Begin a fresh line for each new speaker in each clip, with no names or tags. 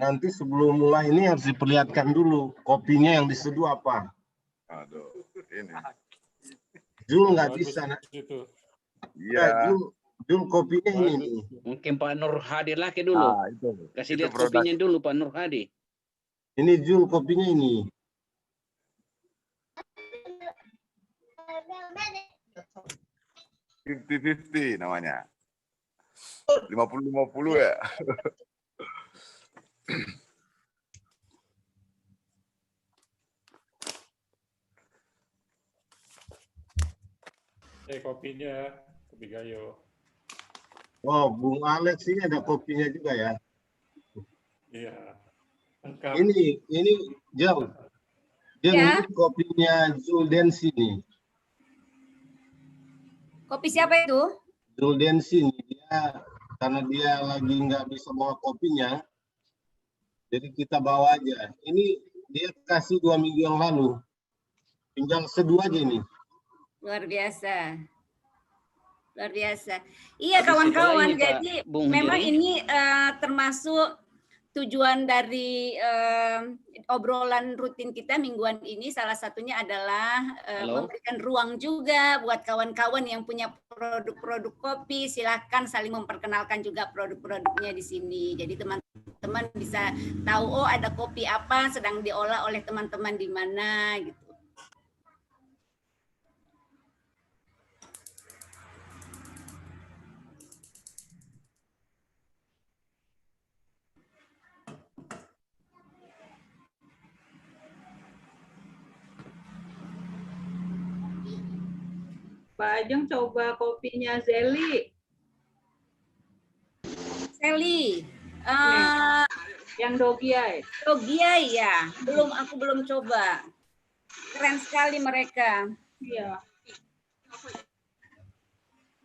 Nanti sebelum mulai ini harus diperlihatkan dulu kopinya yang diseduh apa.
Aduh, ini.
Jul nggak bisa.
Iya.
Jul kopinya ini nih.
Mungkin Pak Nur Hadi lagi dulu. Kasih lihat kopinya dulu Pak Nur Hadi.
Ini Jul kopinya ini.
Fifty namanya. 50-50 ya.
Kopinya, kopi Gayo.
Oh, Bung Alex ini ada kopinya juga ya.
Iya. Lengkap.
Ini Jam.
Ya.
Ini kopinya Jul Densi nih.
Kopi siapa itu?
Jul Densi nih. Karena dia lagi nggak bisa bawa kopinya, jadi kita bawa aja. Ini dia kasih 2 minggu yang lalu. Tinggal seduh aja nih.
Luar biasa. Luar biasa. Iya kawan-kawan, jadi memang ini termasuk tujuan dari obrolan rutin kita mingguan ini, salah satunya adalah memberikan ruang juga buat kawan-kawan yang punya produk-produk kopi, silakan saling memperkenalkan juga produk-produknya di sini. Jadi teman-teman bisa tahu, oh ada kopi apa sedang diolah oleh teman-teman di mana gitu.
Pak Ajeng coba kopinya Zeli.
Zeli.
Yang Dogiai.
Dogiai ya. Aku belum coba. Keren sekali mereka.
Iya.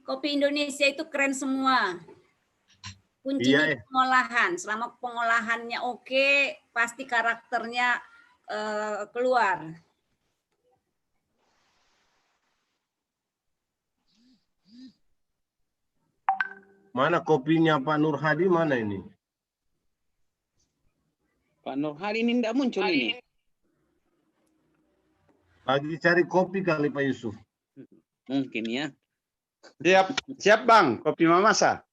Kopi Indonesia itu keren semua. Kuncinya pengolahan. Selama pengolahannya oke, pasti karakternya keluar.
Mana kopinya Pak Nur Hadi, mana ini?
Pak Nur Hadi ini tidak muncul ini.
Lagi cari kopi kali Pak Yusuf.
Mungkin ya.
Siap Bang, kopi Mamasa.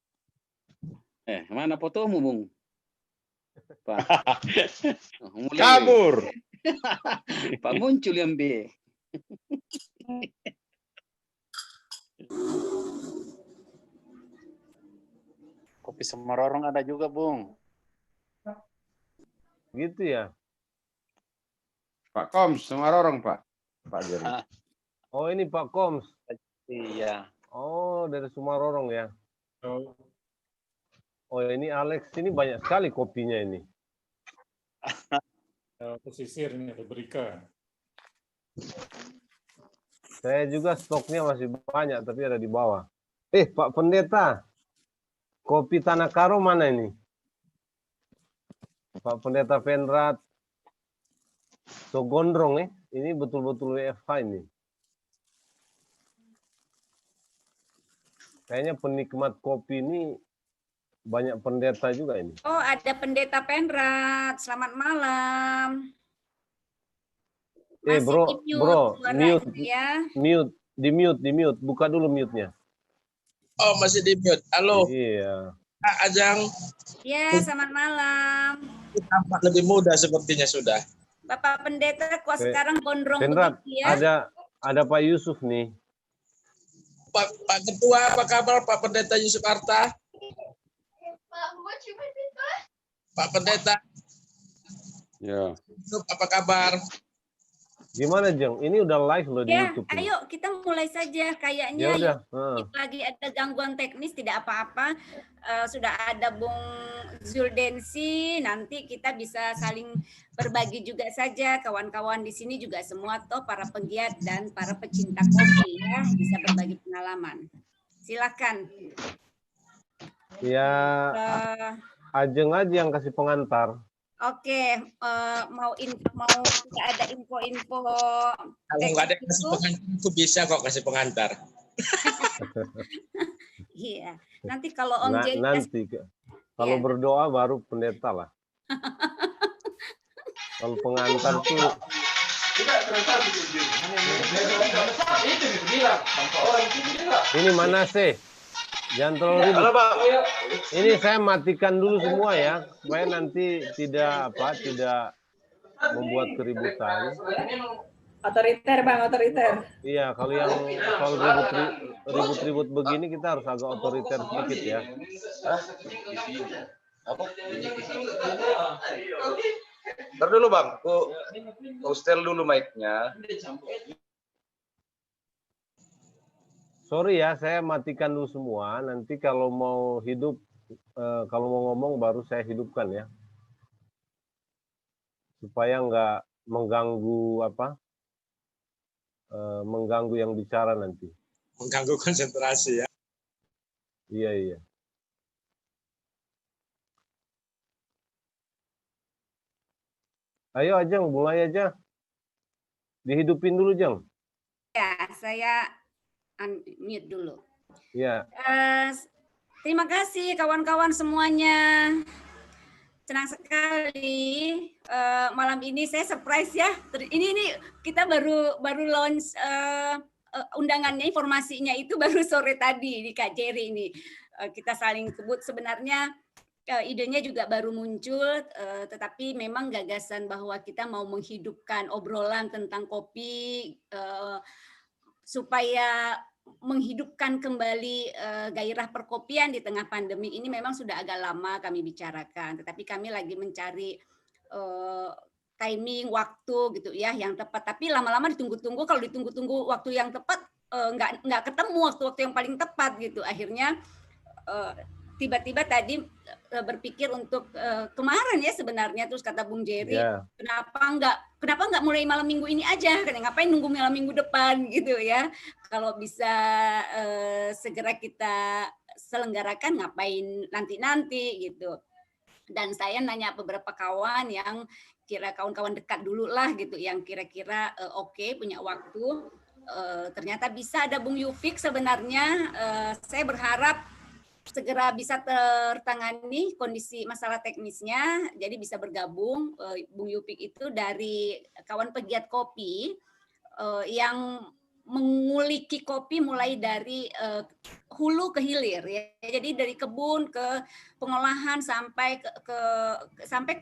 Mana fotomu Bung? Pak.
Kabur.
Pak muncul yang B.
Kopi Semarorong ada juga, Bung.
Gitu ya.
Pak Koms, Semarorong, Pak. Pak Jerry.
Oh, ini Pak Koms.
Iya.
Oh, dari Sumarorong ya. Oh, ini Alex, ini banyak sekali kopinya ini.
Pesisir ini ada Berika.
Saya juga stoknya masih banyak, tapi ada di bawah. Pak Pendeta, kopi Tanah Karo mana ini? Pak Pendeta Venrat, Sogondrong ini betul-betul WFH ini. Kayaknya penikmat kopi ini banyak pendeta juga ini.
Oh, ada Pendeta Venrat. Selamat malam.
Bro, mute,
ya.
Di mute. Buka dulu mute-nya.
Oh, masih di mute. Halo.
Iya.
Kak Ajang.
Ya, selamat malam.
Tampak lebih muda sepertinya sudah.
Bapak Pendeta kok sekarang gondrong
Venrat,
begitu ya?
Ada Pak Yusuf nih.
Pak Ketua, apa kabar Pak Pendeta Yusuf Arta? Pak Pendeta.
Ya.
Yusuf, apa kabar?
Gimana Jeng? Ini udah live loh di
Ya,
YouTube.
ayo kita mulai saja. Kayaknya
ya
lagi ada gangguan teknis, tidak apa-apa. Sudah ada Bung Zuldensi, nanti kita bisa saling berbagi juga saja. Kawan-kawan di sini juga semua toh para penggiat dan para pecinta kopi ya, bisa berbagi pengalaman. Silakan.
Ya, Ajeng aja yang kasih pengantar.
Oke, mau tidak ada info-info.
Kalau nggak ada kasih pengantar, aku bisa kok kasih pengantar.
Iya, nanti kalau Om Jeng
nanti kalau berdoa baru pendeta lah.
Kalau pengantar tuh ini mana sih? Jangan terlalu ribut. Ini saya matikan dulu semua ya, supaya nanti tidak membuat keributan.
Otoriter Bang, otoriter.
Iya, kalau ribut-ribut begini kita harus agak otoriter sedikit ya.
Ntar dulu Bang, aku setel dulu mic-nya.
Sorry ya, saya matikan dulu semua. Nanti kalau mau kalau mau ngomong baru saya hidupkan ya. Supaya nggak mengganggu mengganggu yang bicara nanti.
Mengganggu konsentrasi ya.
Iya. Ayo Ajeng, mulai aja. Dihidupin dulu, Jeng.
Ya, saya unmute dulu.
Ya.
Terima kasih kawan-kawan semuanya. Senang sekali malam ini saya surprise ya. Ini kita baru launch undangannya, informasinya itu baru sore tadi di Kak Jerry ini. Kita saling sebut sebenarnya idenya juga baru muncul, tetapi memang gagasan bahwa kita mau menghidupkan obrolan tentang kopi supaya menghidupkan kembali gairah perkopian di tengah pandemi ini memang sudah agak lama kami bicarakan, tetapi kami lagi mencari timing waktu gitu ya yang tepat. Tapi lama-lama ditunggu-tunggu, kalau ditunggu-tunggu waktu yang tepat nggak ketemu waktu yang paling tepat gitu. Akhirnya tiba-tiba tadi berpikir untuk kemarin ya sebenarnya, terus kata Bung Jerry, kenapa nggak mulai malam minggu ini aja, ngapain nunggu malam minggu depan gitu ya, kalau bisa segera kita selenggarakan ngapain nanti gitu. Dan saya nanya beberapa kawan yang kawan-kawan dekat dulu lah gitu, yang kira-kira oke, punya waktu, ternyata bisa ada Bung Yufik sebenarnya. Saya berharap segera bisa tertangani kondisi masalah teknisnya, jadi bisa bergabung. Bung Yupik itu dari kawan pegiat kopi yang menguliki kopi mulai dari hulu ke hilir ya. Jadi dari kebun ke pengolahan sampai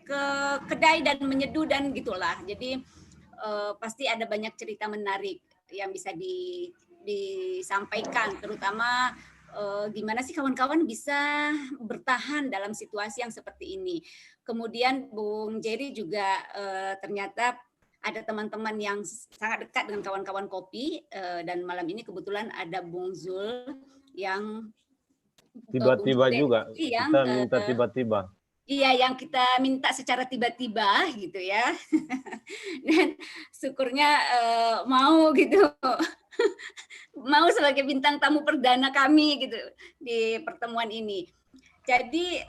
ke kedai dan menyeduh dan gitulah. Jadi pasti ada banyak cerita menarik yang bisa disampaikan, terutama gimana sih kawan-kawan bisa bertahan dalam situasi yang seperti ini. Kemudian Bung Jerry juga ternyata ada teman-teman yang sangat dekat dengan kawan-kawan kopi, dan malam ini kebetulan ada Bung Zul yang
tiba-tiba juga kita minta tiba-tiba.
Iya, yang kita minta secara tiba-tiba gitu ya. Dan syukurnya mau gitu. Mau sebagai bintang tamu perdana kami gitu di pertemuan ini. Jadi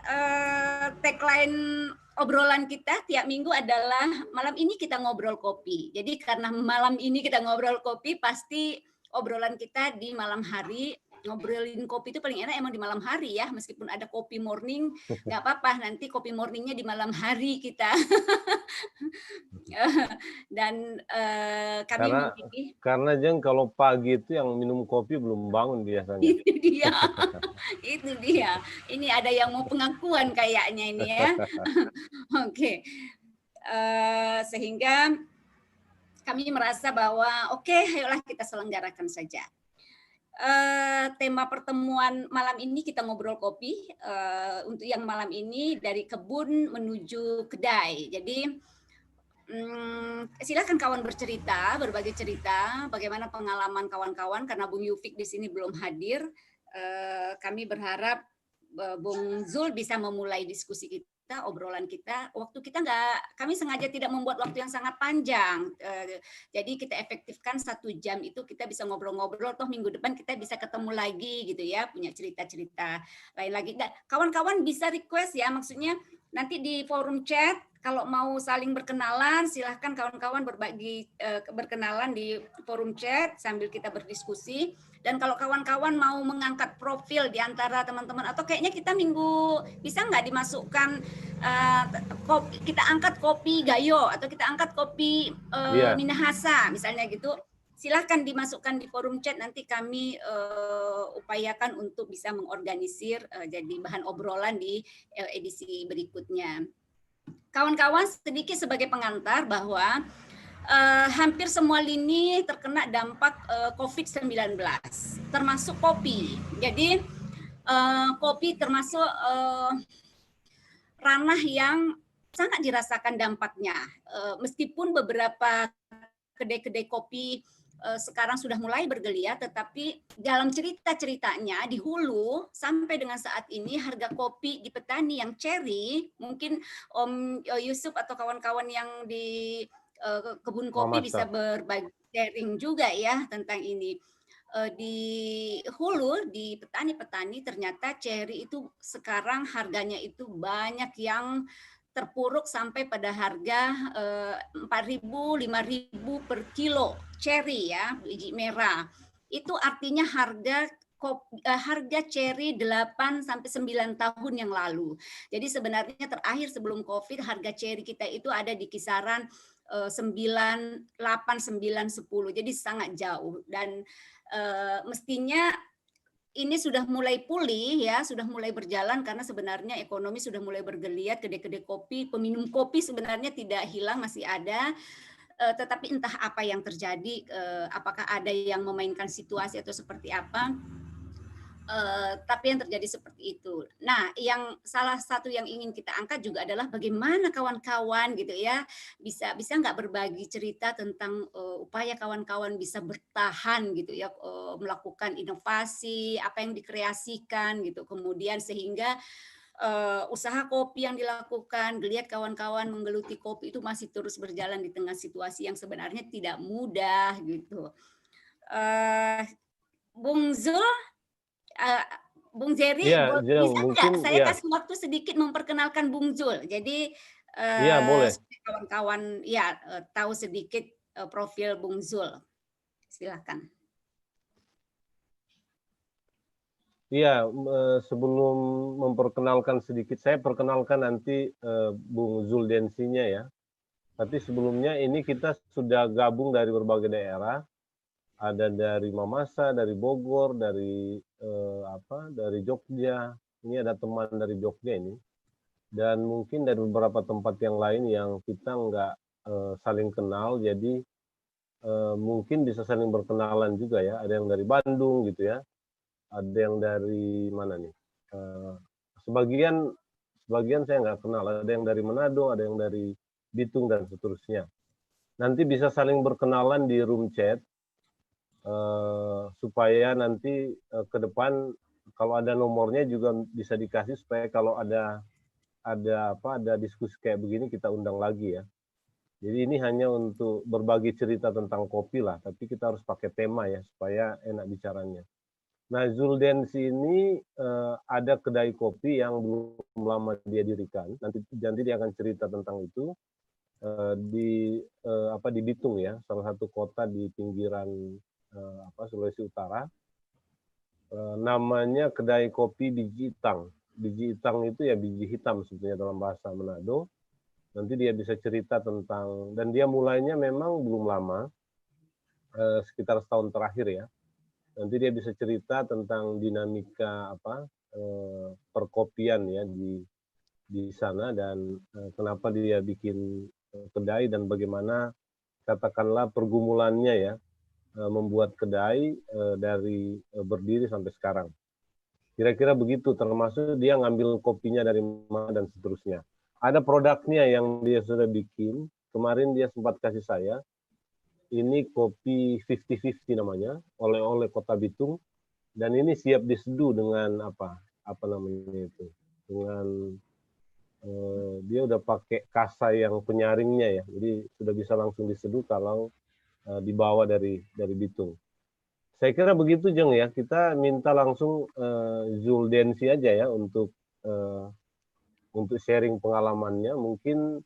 tagline obrolan kita tiap minggu adalah malam ini kita ngobrol kopi. Jadi karena malam ini kita ngobrol kopi, pasti obrolan kita di malam hari. Ngobrolin kopi itu paling enak emang di malam hari ya, meskipun ada kopi morning, nggak apa-apa, nanti kopi morningnya di malam hari kita. Dan kami
karena Jeng kalau pagi itu yang minum kopi belum bangun biasanya.
Itu dia. Ini ada yang mau pengakuan kayaknya ini ya. Oke. Sehingga kami merasa bahwa oke, ayolah kita selenggarakan saja. Tema pertemuan malam ini kita ngobrol kopi. Untuk yang malam ini dari kebun menuju kedai. Jadi silakan kawan bercerita, berbagi cerita, bagaimana pengalaman kawan-kawan, karena Bung Yufik di sini belum hadir. Kami berharap Bung Zul bisa memulai diskusi kita, obrolan kita. Waktu kita kami sengaja tidak membuat waktu yang sangat panjang. Jadi kita efektifkan 1 jam itu kita bisa ngobrol-ngobrol, toh minggu depan kita bisa ketemu lagi gitu ya, punya cerita-cerita lain lagi. Dan kawan-kawan bisa request ya, maksudnya nanti di forum chat kalau mau saling berkenalan silahkan kawan-kawan berbagi berkenalan di forum chat sambil kita berdiskusi. Dan kalau kawan-kawan mau mengangkat profil di antara teman-teman atau kayaknya kita bisa nggak dimasukkan kita angkat kopi Gayo atau kita angkat kopi Minahasa misalnya gitu. Silahkan dimasukkan di forum chat, nanti kami upayakan untuk bisa mengorganisir jadi bahan obrolan di edisi berikutnya. Kawan-kawan, sedikit sebagai pengantar bahwa hampir semua lini terkena dampak COVID-19, termasuk kopi. Jadi kopi termasuk ranah yang sangat dirasakan dampaknya. Meskipun beberapa kedai-kedai kopi sekarang sudah mulai bergeliat, tetapi dalam cerita-ceritanya di hulu sampai dengan saat ini harga kopi di petani yang cherry, mungkin Om Yusuf atau kawan-kawan yang di kebun kopi bisa berbagi sharing juga ya tentang ini. Di hulu, di petani-petani ternyata cherry itu sekarang harganya itu banyak yang terpuruk sampai pada harga 4.000, 5.000 per kilo cherry ya, biji merah. Itu artinya harga cherry 8 sampai 9 tahun yang lalu. Jadi sebenarnya terakhir sebelum Covid harga cherry kita itu ada di kisaran 9, 8, 9, 10. Jadi sangat jauh dan mestinya ini sudah mulai pulih ya, sudah mulai berjalan karena sebenarnya ekonomi sudah mulai bergeliat, kedai-kedai kopi, peminum kopi sebenarnya tidak hilang, masih ada, tetapi entah apa yang terjadi, apakah ada yang memainkan situasi atau seperti apa, tapi yang terjadi seperti itu. Nah, yang salah satu yang ingin kita angkat juga adalah bagaimana kawan-kawan gitu ya bisa nggak berbagi cerita tentang upaya kawan-kawan bisa bertahan gitu ya, melakukan inovasi apa yang dikreasikan gitu, kemudian sehingga usaha kopi yang dilakukan, geliat kawan-kawan menggeluti kopi itu masih terus berjalan di tengah situasi yang sebenarnya tidak mudah gitu. Bung Zul, Bung Jerry, bisa nggak saya kasih waktu sedikit memperkenalkan Bung Zul? Jadi
boleh.
Kawan-kawan ya tahu sedikit profil Bung Zul. Silakan.
Iya, sebelum memperkenalkan sedikit, saya perkenalkan nanti Bung Zul Densinya ya. Tapi sebelumnya ini kita sudah gabung dari berbagai daerah. Ada dari Mamasa, dari Bogor, dari dari Jogja. Ini ada teman dari Jogja ini. Dan mungkin dari beberapa tempat yang lain yang kita nggak saling kenal. Jadi mungkin bisa saling berkenalan juga ya. Ada yang dari Bandung gitu ya. Ada yang dari mana nih? Sebagian saya nggak kenal. Ada yang dari Manado, ada yang dari Bitung dan seterusnya. Nanti bisa saling berkenalan di room chat. Supaya nanti ke depan kalau ada nomornya juga bisa dikasih supaya kalau ada diskusi kayak begini kita undang lagi ya. Jadi ini hanya untuk berbagi cerita tentang kopi lah, tapi kita harus pakai tema ya supaya enak bicaranya. Nah, Zuldensi ini ada kedai kopi yang belum lama dia dirikan. Nanti dia akan cerita tentang itu di Bitung ya, salah satu kota di pinggiran Sulawesi Utara, namanya kedai kopi Biji Itang. Biji Itang itu ya biji hitam sebetulnya dalam bahasa Manado. Nanti dia bisa cerita tentang, dan dia mulainya memang belum lama, sekitar setahun terakhir ya. Nanti dia bisa cerita tentang dinamika perkopian ya di sana dan kenapa dia bikin kedai dan bagaimana katakanlah pergumulannya ya. Membuat kedai dari berdiri sampai sekarang. Kira-kira begitu, termasuk dia ngambil kopinya dari mana dan seterusnya. Ada produknya yang dia sudah bikin, kemarin dia sempat kasih saya, ini kopi 50-50 namanya, oleh-oleh Kota Bitung, dan ini siap diseduh dengan dengan dia udah pakai kasa yang penyaringnya ya, jadi sudah bisa langsung diseduh kalau dibawa dari Bitung. Saya kira begitu Jeng ya, kita minta langsung Zuldensi aja ya untuk untuk sharing pengalamannya. Mungkin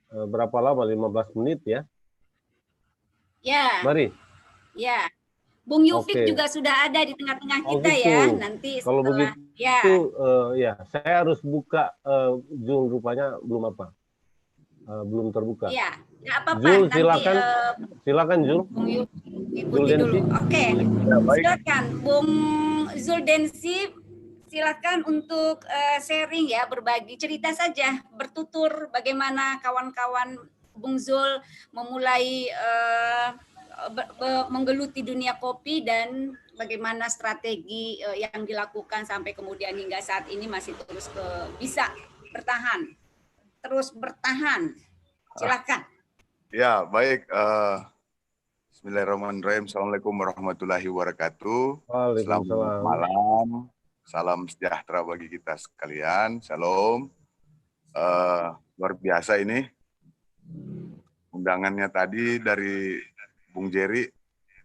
berapa lama? 15 menit ya?
Ya.
Mari.
Ya. Bung Yufik juga sudah ada di tengah-tengah kita
gitu.
ya. Nanti
kalau
setelah,
begitu, ya saya harus buka Zoom, rupanya belum belum terbuka.
Iya, nggak apa-apa.
Zul,
Nanti,
silakan Zul.
Bung Yufik
Zul
dulu. Oke.
Ya, baik.
Silakan Bung Zuldensi, silakan untuk sharing ya, berbagi cerita saja, bertutur bagaimana kawan-kawan Bung Zul memulai menggeluti dunia kopi dan bagaimana strategi yang dilakukan sampai kemudian hingga saat ini masih terus bisa bertahan. Terus bertahan. Silakan.
Ya, baik. Bismillahirrahmanirrahim. Assalamualaikum warahmatullahi wabarakatuh. Selamat malam. Salam sejahtera bagi kita sekalian. Shalom. Luar biasa ini. Undangannya tadi dari Bung Jerry.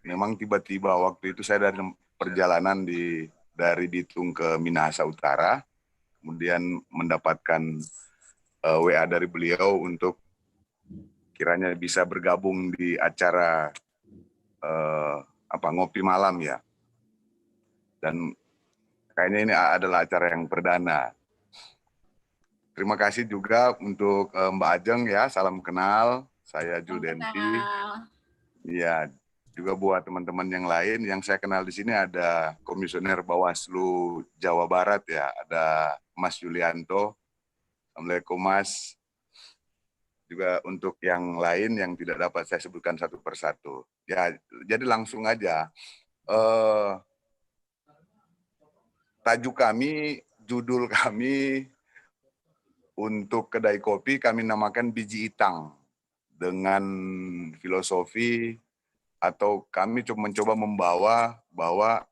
Memang tiba-tiba waktu itu saya dari perjalanan dari Bitung ke Minahasa Utara. Kemudian mendapatkan WA dari beliau untuk kiranya bisa bergabung di acara ngopi malam ya. Dan kayaknya ini adalah acara yang perdana. Terima kasih juga untuk Mbak Ajeng ya, salam kenal. Saya Zuldensi. Iya, juga buat teman-teman yang lain yang saya kenal di sini ada Komisioner Bawaslu Jawa Barat ya, ada Mas Yulianto. Assalamualaikum Mas. Juga untuk yang lain yang tidak dapat saya sebutkan satu persatu. Ya, jadi langsung aja. Tajuk kami, judul kami untuk kedai kopi kami namakan Biji Itang. Dengan filosofi atau kami mencoba membawa bahwa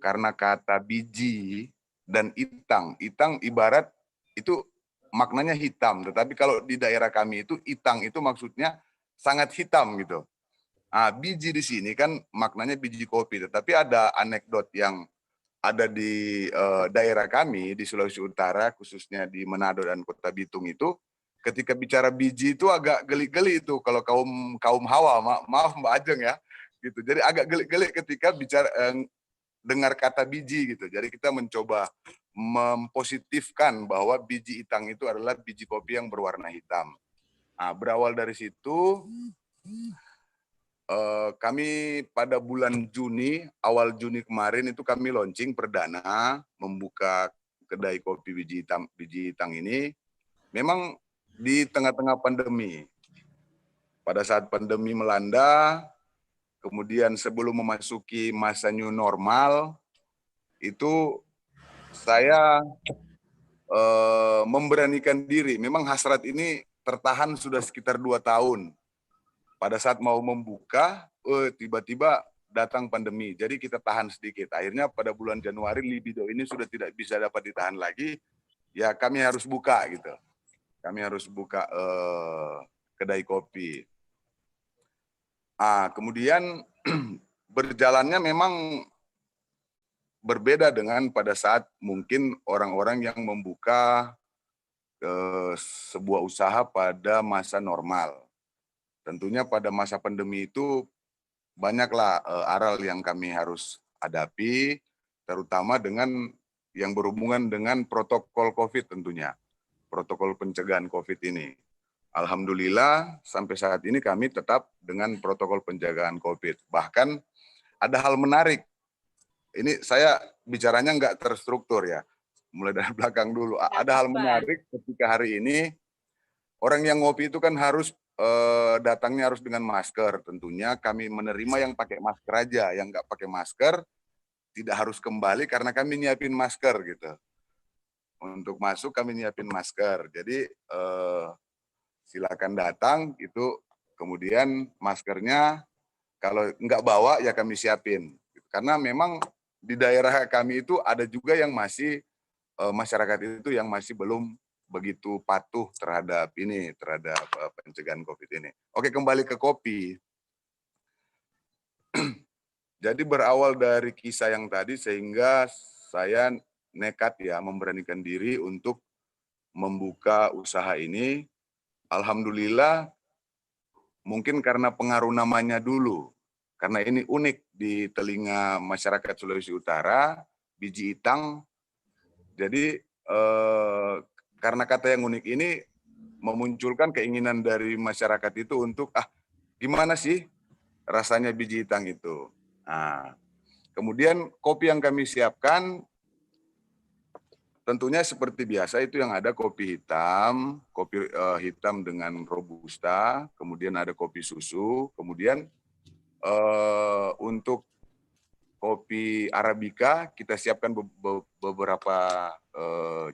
karena kata biji dan itang ibarat itu maknanya hitam, tetapi kalau di daerah kami itu itang itu maksudnya sangat hitam gitu. Biji di sini kan maknanya biji kopi, tetapi ada anekdot yang ada di daerah kami di Sulawesi Utara, khususnya di Manado dan Kota Bitung itu, ketika bicara biji itu agak geli-geli itu kalau kaum Hawa, maaf Mbak Ajeng ya, gitu. Jadi agak geli-geli ketika bicara dengar kata biji gitu. Jadi kita mencoba mempositifkan bahwa biji itang itu adalah biji kopi yang berwarna hitam. Berawal dari situ, kami pada bulan Juni, awal Juni kemarin itu kami launching perdana membuka kedai kopi biji itang ini. Memang di tengah-tengah pandemi. Pada saat pandemi melanda, kemudian sebelum memasuki masa new normal, itu saya memberanikan diri. Memang hasrat ini tertahan sudah sekitar 2 tahun. Pada saat mau membuka, tiba-tiba datang pandemi. Jadi kita tahan sedikit. Akhirnya pada bulan Januari libido ini sudah tidak bisa dapat ditahan lagi. Ya kami harus buka gitu. Kami harus buka kedai kopi. Kemudian berjalannya memang berbeda dengan pada saat mungkin orang-orang yang membuka sebuah usaha pada masa normal. Tentunya pada masa pandemi itu banyaklah aral yang kami harus hadapi, terutama dengan yang berhubungan dengan protokol COVID tentunya, protokol pencegahan COVID ini. Alhamdulillah sampai saat ini kami tetap dengan protokol pencegahan COVID. Bahkan ada hal menarik. Ini saya bicaranya nggak terstruktur ya, mulai dari belakang dulu. Ada hal menarik ketika hari ini orang yang ngopi itu kan harus datangnya harus dengan masker. Tentunya kami menerima yang pakai masker aja, yang nggak pakai masker tidak harus kembali karena kami nyiapin masker gitu. Untuk masuk kami nyiapin masker. Jadi silakan datang itu, kemudian maskernya kalau nggak bawa ya kami siapin. Karena memang di daerah kami itu ada juga yang masih masyarakat itu yang masih belum begitu patuh terhadap pencegahan COVID ini. Oke, kembali ke kopi. Jadi berawal dari kisah yang tadi sehingga saya nekat ya memberanikan diri untuk membuka usaha ini. Alhamdulillah, mungkin karena pengaruh namanya dulu, karena ini unik di telinga masyarakat Sulawesi Utara, biji itang. Jadi karena kata yang unik ini memunculkan keinginan dari masyarakat itu untuk gimana sih rasanya biji itang itu. Nah, kemudian kopi yang kami siapkan tentunya seperti biasa itu yang ada kopi hitam dengan robusta, kemudian ada kopi susu, kemudian untuk kopi Arabica kita siapkan beberapa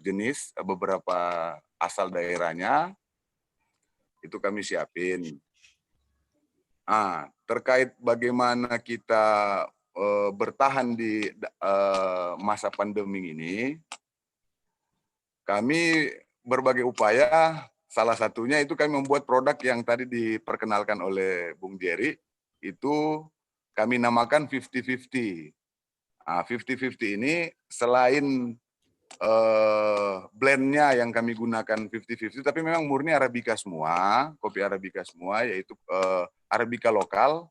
jenis, beberapa asal daerahnya, itu kami siapin. Terkait bagaimana kita bertahan di masa pandemi ini, kami berbagai upaya, salah satunya itu kami membuat produk yang tadi diperkenalkan oleh Bung Jerry, itu kami namakan 50-50. 50-50 ini selain blendnya yang kami gunakan 50-50, tapi memang murni Arabica semua, kopi Arabica semua, yaitu Arabica lokal.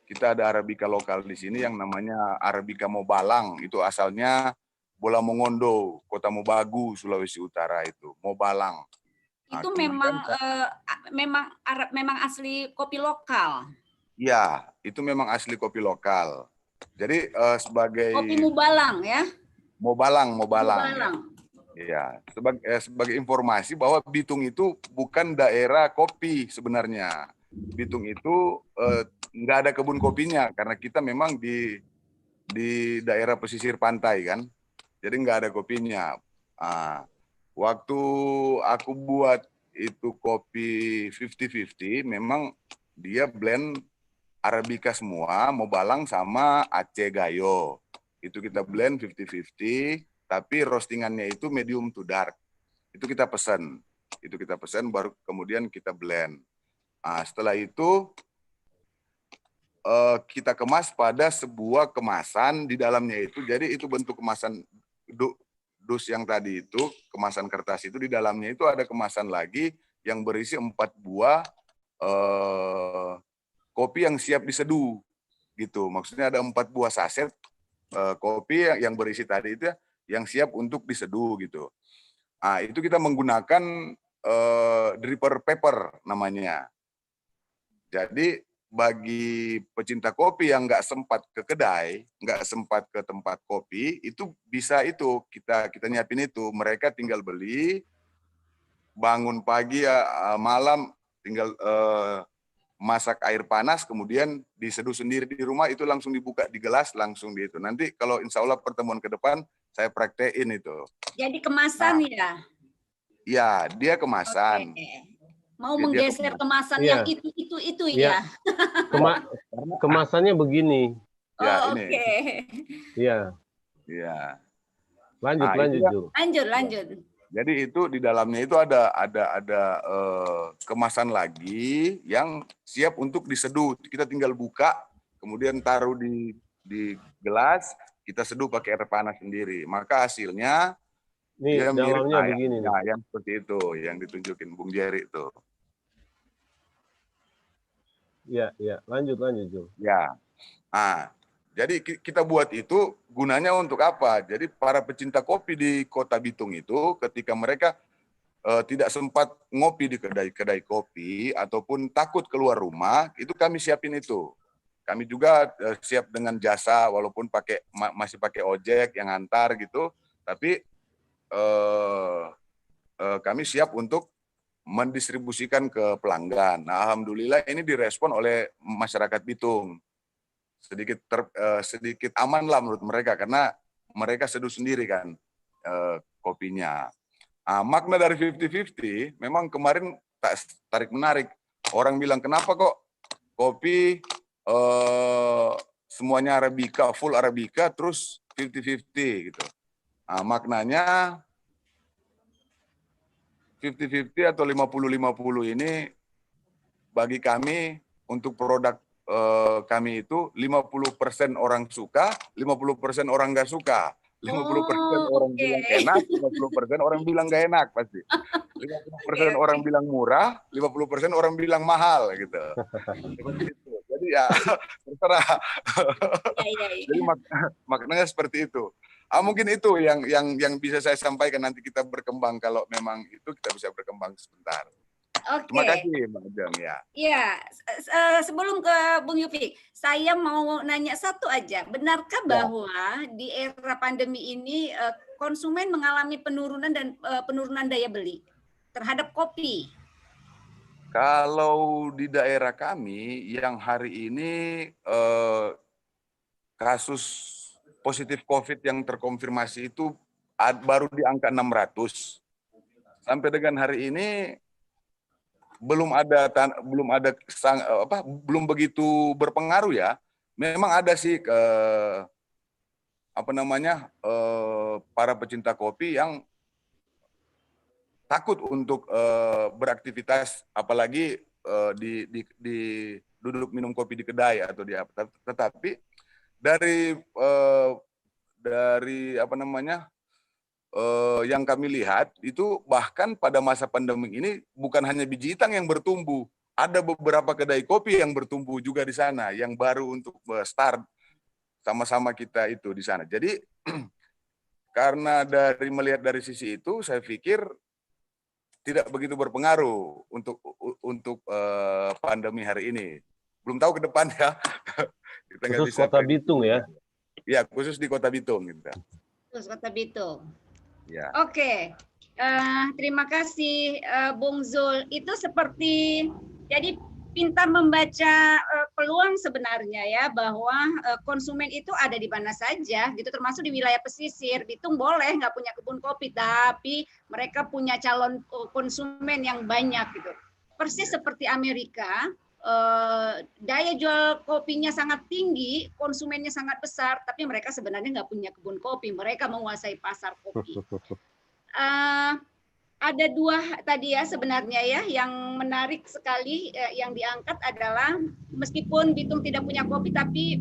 Kita ada Arabica lokal di sini yang namanya Arabica Mobalang, itu asalnya Bola Mongondo, Kota Mobagu, Sulawesi Utara itu, Mobalang.
Itu memang asli kopi lokal.
Ya, itu memang asli kopi lokal. Jadi sebagai
kopi Mobalang ya.
Mobalang. Ya, sebagai informasi bahwa Bitung itu bukan daerah kopi sebenarnya. Bitung itu nggak ada kebun kopinya karena kita memang di daerah pesisir pantai kan. Jadi nggak ada kopinya. Waktu aku buat itu kopi 50-50, memang dia blend Arabica semua, Mobalang sama Aceh Gayo. Itu kita blend 50-50, tapi roastingannya itu medium to dark. Itu kita pesan. Baru kemudian kita blend. Setelah itu kita kemas pada sebuah kemasan di dalamnya itu. Jadi itu bentuk kemasan dus yang tadi itu, kemasan kertas itu, di dalamnya itu ada kemasan lagi yang berisi 4 buah kopi yang siap diseduh gitu. Maksudnya ada 4 buah saset kopi yang berisi tadi itu yang siap untuk diseduh gitu. Itu kita menggunakan dripper paper namanya. Jadi bagi pecinta kopi yang nggak sempat ke kedai, nggak sempat ke tempat kopi, itu bisa itu kita nyiapin itu. Mereka tinggal beli, bangun pagi malam tinggal masak air panas, kemudian diseduh sendiri di rumah, itu langsung dibuka di gelas, langsung di itu. Nanti kalau insya Allah pertemuan ke depan saya praktein itu.
Jadi kemasan ya?
Iya, dia kemasan.
Okay. Mau menggeser kemasan yang itu ya?
Kemasannya begini.
Oke.
Iya.
Iya.
Lanjut.
Jadi itu di dalamnya itu ada kemasan lagi yang siap untuk diseduh. Kita tinggal buka, kemudian taruh di gelas, kita seduh pakai air panas sendiri. Maka hasilnya
dia dalamnya begini.
Yang seperti itu, yang ditunjukin Bung Jerry itu.
Ya, lanjut Jul.
Ya. Jadi kita buat itu gunanya untuk apa? Jadi para pecinta kopi di Kota Bitung itu ketika mereka tidak sempat ngopi di kedai-kedai kopi ataupun takut keluar rumah, itu kami siapin itu. Kami juga siap dengan jasa walaupun masih pakai ojek yang antar gitu, tapi kami siap untuk mendistribusikan ke pelanggan. Nah, alhamdulillah ini direspon oleh masyarakat Bitung. Sedikit aman lah menurut mereka karena mereka seduh sendiri kan kopinya. Makna dari 50-50 memang kemarin tarik menarik. Orang bilang kenapa kok kopi semuanya Arabica, full Arabica, terus 50-50 gitu. Maknanya 50-50 atau 50-50 ini bagi kami untuk produk kami itu 50% orang suka, 50% orang nggak suka. orang bilang enak, 50% orang bilang gak enak pasti. 50% orang bilang murah, 50% orang bilang mahal gitu. Seperti itu. Jadi ya terserah. Jadi maknanya seperti itu. Mungkin itu yang bisa saya sampaikan, nanti kita berkembang kalau memang itu kita bisa berkembang sebentar. Terima kasih Mbak Ajeng ya.
Iya, sebelum ke Bung Yufik, saya mau nanya satu aja. Benarkah bahwa di era pandemi ini konsumen mengalami penurunan dan penurunan daya beli terhadap kopi?
Kalau di daerah kami yang hari ini kasus positif COVID yang terkonfirmasi itu baru di angka 600. Sampai dengan hari ini belum begitu berpengaruh ya. Memang ada sih para pecinta kopi yang takut untuk beraktivitas, apalagi di duduk minum kopi di kedai atau di apa. Tetapi dari yang kami lihat itu bahkan pada masa pandemi ini bukan hanya biji itang yang bertumbuh, ada beberapa kedai kopi yang bertumbuh juga di sana yang baru untuk start sama-sama kita itu di sana. Jadi karena melihat dari sisi itu, saya pikir tidak begitu berpengaruh untuk pandemi hari ini. Belum tahu ke depan ya. Kita
khusus Kota Bitung ya?
Ya, khusus di Kota Bitung gitu.
Khusus Kota Bitung.
Ya.
Oke, terima kasih Bung Zul. Itu seperti jadi pintar membaca peluang sebenarnya ya, bahwa konsumen itu ada di mana saja gitu, termasuk di wilayah pesisir. Bitung boleh nggak punya kebun kopi, tapi mereka punya calon konsumen yang banyak gitu. Persis seperti Amerika, daya jual kopinya sangat tinggi, konsumennya sangat besar, tapi mereka sebenarnya nggak punya kebun kopi, mereka menguasai pasar kopi. Ada dua tadi ya sebenarnya ya yang menarik sekali yang diangkat adalah meskipun Bitung tidak punya kopi, tapi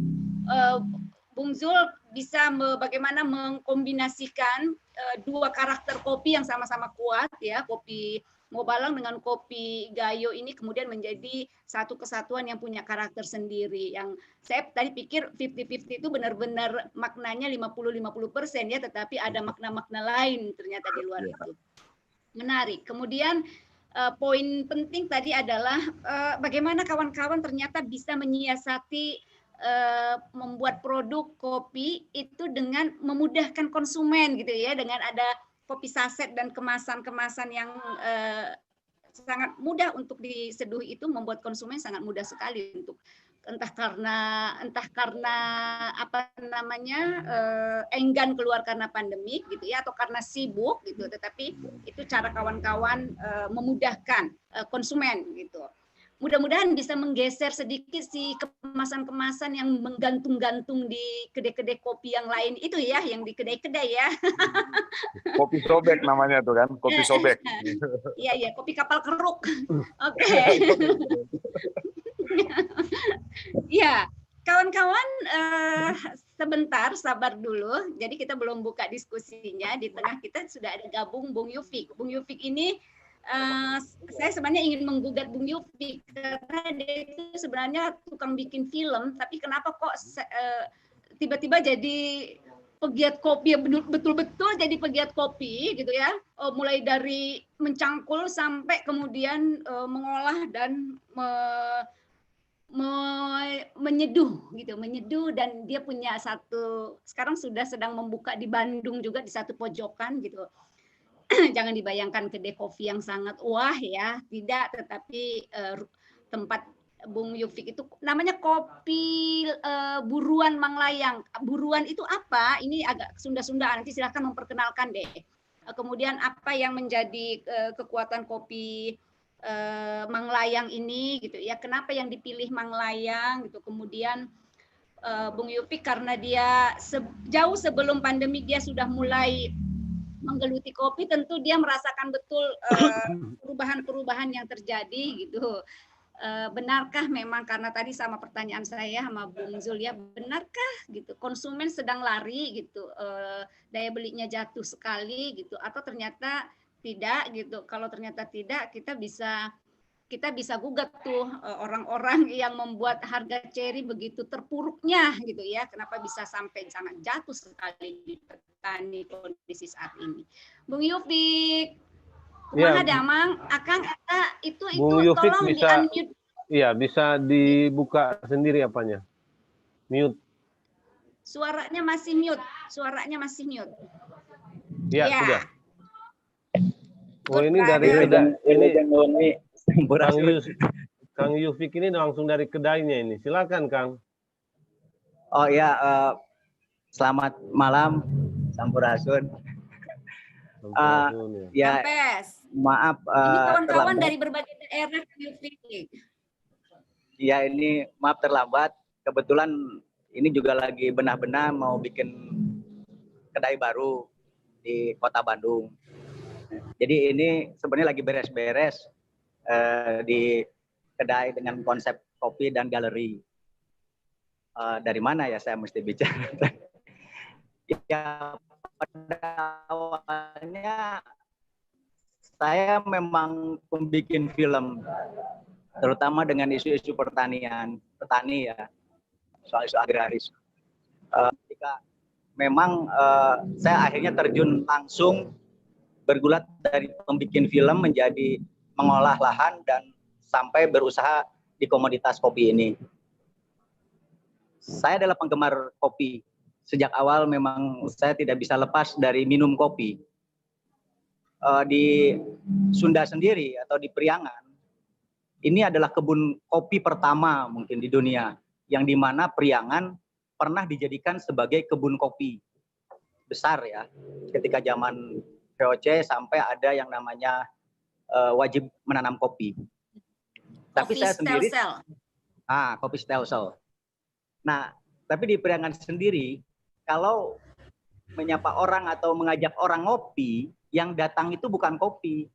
Bung Zul bisa bagaimana mengkombinasikan dua karakter kopi yang sama-sama kuat ya, kopi Mobalang dengan kopi Gayo ini kemudian menjadi satu kesatuan yang punya karakter sendiri. Yang saya tadi pikir 50-50 itu benar-benar maknanya 50-50% ya, tetapi ada makna-makna lain ternyata di luar itu. Menarik. Kemudian poin penting tadi adalah bagaimana kawan-kawan ternyata bisa menyiasati membuat produk kopi itu dengan memudahkan konsumen gitu ya, dengan ada kopi saset dan kemasan-kemasan yang sangat mudah untuk diseduh, itu membuat konsumen sangat mudah sekali untuk entah karena apa namanya enggan keluar karena pandemik gitu ya, atau karena sibuk gitu, tetapi itu cara kawan-kawan memudahkan konsumen gitu. Mudah-mudahan bisa menggeser sedikit si kemasan-kemasan yang menggantung-gantung di kedai-kedai kopi yang lain itu ya, yang di kedai-kedai ya.
Kopi sobek namanya tuh kan, kopi sobek.
Iya, kopi kapal keruk. Oke. Ya, kawan-kawan sebentar sabar dulu. Jadi kita belum buka diskusinya. Di tengah kita sudah ada gabung Bung Yufik. Bung Yufik ini saya sebenarnya ingin menggugat Bung Yufik karena dia itu sebenarnya tukang bikin film, tapi kenapa kok tiba-tiba jadi pegiat kopi, betul-betul jadi pegiat kopi gitu ya, mulai dari mencangkul sampai kemudian mengolah dan menyeduh gitu, menyeduh, dan dia punya sekarang sudah sedang membuka di Bandung juga di satu pojokan gitu. Jangan dibayangkan kedai kopi yang sangat wah ya, tidak, tetapi tempat Bung Yufik itu namanya kopi Buruan Manglayang. Buruan itu apa? Ini agak Sunda-Sunda, nanti silahkan memperkenalkan deh. Kemudian apa yang menjadi kekuatan kopi Manglayang ini gitu ya, kenapa yang dipilih Manglayang gitu. Kemudian Bung Yufik karena dia jauh sebelum pandemi dia sudah mulai menggeluti kopi, tentu dia merasakan betul perubahan-perubahan yang terjadi gitu. benarkah memang, karena tadi sama pertanyaan saya sama Bung Zul ya, benarkah gitu konsumen sedang lari gitu, daya belinya jatuh sekali gitu, atau ternyata tidak gitu. Kalau ternyata tidak, kita bisa gugat tuh orang-orang yang membuat harga ceri begitu terpuruknya gitu ya. Kenapa bisa sampai sangat jatuh sekali di petani kondisi saat ini. Bung Yufik, kumaha damang, Akang itu
Bung Yufik
tolong
bisa,
di-unmute.
iya bisa dibuka sendiri apanya, mute.
Suaranya masih mute,
Ya,
ya.
sudah. Oh,
Good,
ini dari
brother.
kedai ini Kang Yufik ini langsung dari kedainya ini. Silakan Kang.
Oh ya, selamat malam, Sampurasun. Ya, maaf.
Ini kawan-kawan dari berbagai daerah Kang Yufik.
Ya, ini maaf terlambat. Kebetulan ini juga lagi benah-benah mau bikin kedai baru di Kota Bandung. Jadi ini sebenarnya lagi beres-beres di kedai dengan konsep kopi dan galeri. Dari mana ya saya mesti bicara? Ya, pada awalnya saya memang membuat film, terutama dengan isu-isu pertanian, petani ya, soal-isu agraris. Ketika memang saya akhirnya terjun langsung bergulat dari membuat film menjadi mengolah lahan dan sampai berusaha di komoditas kopi ini. Saya adalah penggemar kopi. Sejak awal memang saya tidak bisa lepas dari minum kopi. Di Sunda sendiri atau di Priangan, ini adalah kebun kopi pertama mungkin di dunia, yang dimana Priangan pernah dijadikan sebagai kebun kopi besar ya, ketika zaman VOC sampai ada yang namanya wajib menanam kopi. Tapi saya sendiri, kopi stelsel. Nah, tapi di Priangan sendiri, kalau menyapa orang atau mengajak orang ngopi, yang datang itu bukan kopi,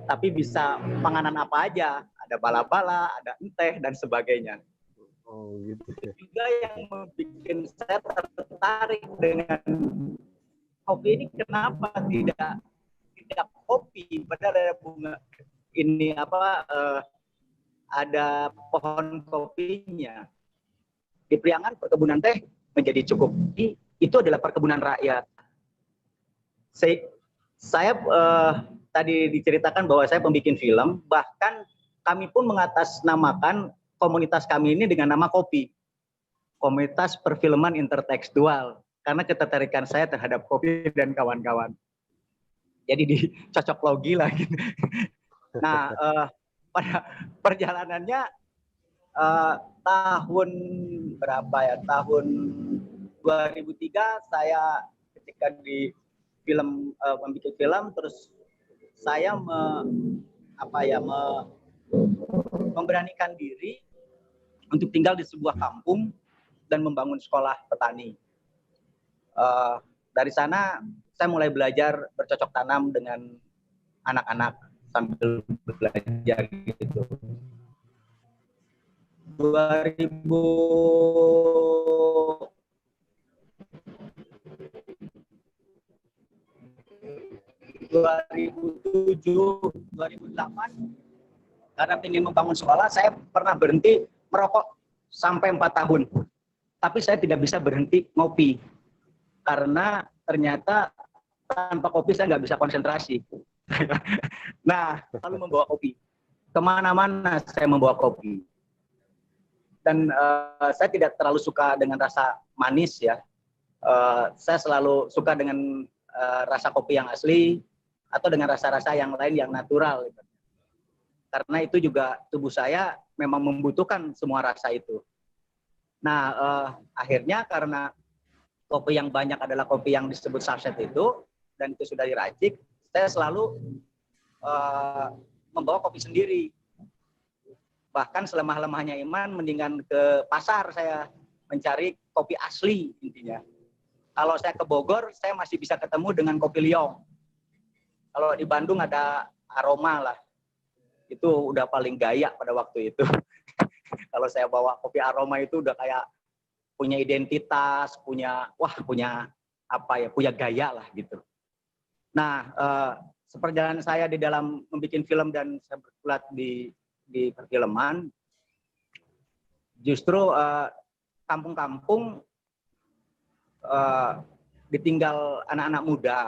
tapi bisa panganan apa aja, ada bala-bala, ada enteh dan sebagainya.
Oh, gitu.
Juga yang membuat saya tertarik dengan kopi ini, kenapa tidak kopi, padahal ada bunga ini ada pohon kopinya. Di Priangan perkebunan teh menjadi cukup. Itu adalah perkebunan rakyat. Saya tadi diceritakan bahwa saya pembikin film, bahkan kami pun mengatasnamakan komunitas kami ini dengan nama kopi. Komunitas Perfilman Intertekstual, karena ketertarikan saya terhadap kopi dan kawan-kawan. Jadi dicocok logi lagi. Nah, pada perjalanannya tahun berapa ya? Tahun 2003 saya ketika di film membuat film, terus saya memberanikan diri untuk tinggal di sebuah kampung dan membangun sekolah petani. Dari sana saya mulai belajar bercocok tanam dengan anak-anak sambil belajar gitu. 2007 2008 karena ingin membangun sekolah, saya pernah berhenti merokok sampai 4 tahun. Tapi saya tidak bisa berhenti ngopi karena ternyata tanpa kopi saya nggak bisa konsentrasi. Nah, lalu membawa kopi kemana-mana, saya membawa kopi. Dan saya tidak terlalu suka dengan rasa manis ya. Saya selalu suka dengan rasa kopi yang asli atau dengan rasa-rasa yang lain yang natural. Karena itu juga tubuh saya memang membutuhkan semua rasa itu. Nah, akhirnya karena kopi yang banyak adalah kopi yang disebut saset itu, dan itu sudah diracik, saya selalu membawa kopi sendiri. Bahkan selemah-lemahnya iman, mendingan ke pasar saya mencari kopi asli intinya. Kalau saya ke Bogor, saya masih bisa ketemu dengan kopi liong. Kalau di Bandung ada aroma lah. Itu udah paling gaya pada waktu itu. Kalau saya bawa kopi aroma itu udah kayak punya identitas, punya gaya lah gitu. Nah, seperjalanan saya di dalam membuat film dan saya bergulat di perfilman, justru kampung-kampung ditinggal anak-anak muda,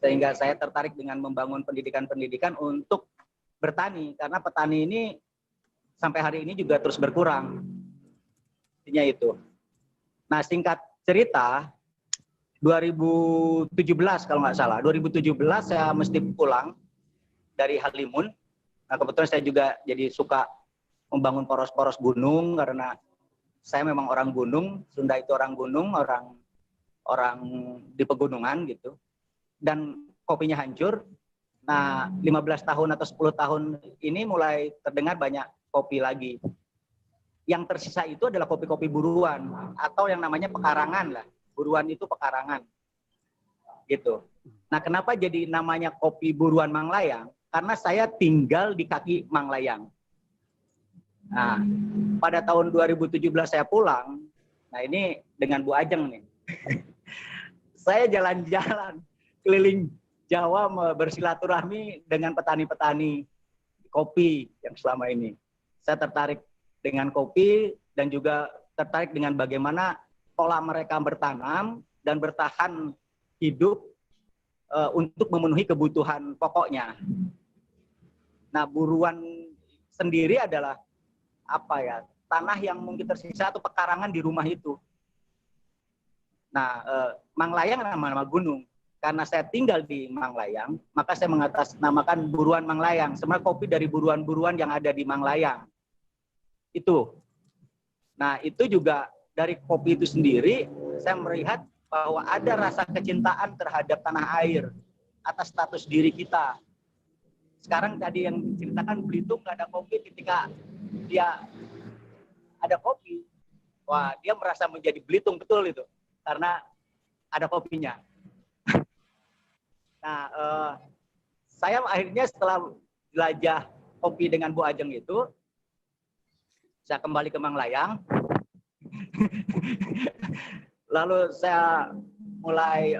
sehingga saya tertarik dengan membangun pendidikan-pendidikan untuk bertani, karena petani ini sampai hari ini juga terus berkurang. Intinya itu. Nah, singkat cerita, 2017 kalau nggak salah, 2017 saya mesti pulang dari Halimun. Nah, kebetulan saya juga jadi suka membangun poros-poros gunung karena saya memang orang gunung, Sunda itu orang gunung, orang di pegunungan gitu. Dan kopinya hancur. Nah, 15 tahun atau 10 tahun ini mulai terdengar banyak kopi lagi. Yang tersisa itu adalah kopi-kopi buruan atau yang namanya pekarangan lah. Buruan itu pekarangan. Gitu. Nah, kenapa jadi namanya kopi buruan Manglayang? Karena saya tinggal di kaki Manglayang. Nah, pada tahun 2017 saya pulang. Nah, ini dengan Bu Ajeng nih. Saya jalan-jalan keliling Jawa bersilaturahmi dengan petani-petani kopi yang selama ini. Saya tertarik dengan kopi dan juga tertarik dengan bagaimana pola mereka bertanam dan bertahan hidup untuk memenuhi kebutuhan pokoknya. Nah, buruan sendiri adalah tanah yang mungkin tersisa atau pekarangan di rumah itu. Nah, Manglayang nama-nama gunung. Karena saya tinggal di Manglayang, maka saya mengatasnamakan buruan Manglayang. Sebenarnya kopi dari buruan-buruan yang ada di Manglayang. Itu. Nah, itu juga dari kopi itu sendiri, saya melihat bahwa ada rasa kecintaan terhadap tanah air atas status diri kita. Sekarang tadi yang diceritakan Belitung nggak ada kopi, ketika dia ada kopi, wah dia merasa menjadi Belitung betul itu, karena ada kopinya. Nah, saya akhirnya setelah jelajah kopi dengan Bu Ajeng itu, saya kembali ke Manglayang. Lalu saya mulai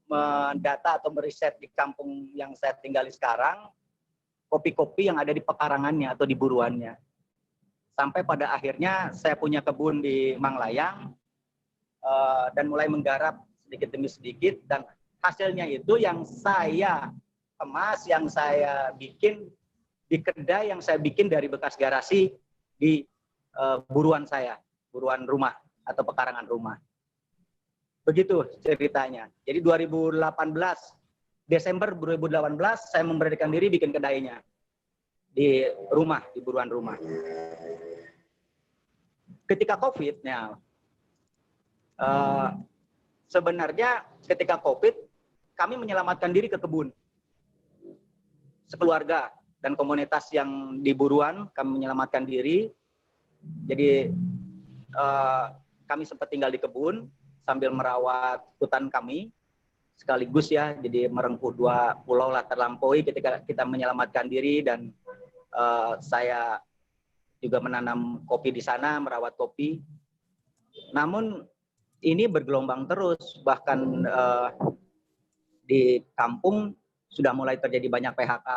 mendata atau meriset di kampung yang saya tinggali sekarang, kopi-kopi yang ada di pekarangannya atau di buruannya. Sampai pada akhirnya saya punya kebun di Manglayang dan mulai menggarap sedikit demi sedikit, dan hasilnya itu yang saya kemas, yang saya bikin di kedai yang saya bikin dari bekas garasi di buruan saya, buruan rumah atau pekarangan rumah. Begitu ceritanya. Jadi Desember 2018 saya memberanikan diri bikin kedainya di rumah, di buruan rumah. Ketika COVID, sebenarnya ketika COVID kami menyelamatkan diri ke kebun. Sekeluarga dan komunitas yang di buruan kami menyelamatkan diri. Jadi kami sempat tinggal di kebun sambil merawat hutan kami sekaligus ya, jadi merengkuh 2 pulau lah terlampaui ketika kita menyelamatkan diri, dan saya juga menanam kopi di sana, merawat kopi. Namun ini bergelombang terus, bahkan di kampung sudah mulai terjadi banyak PHK.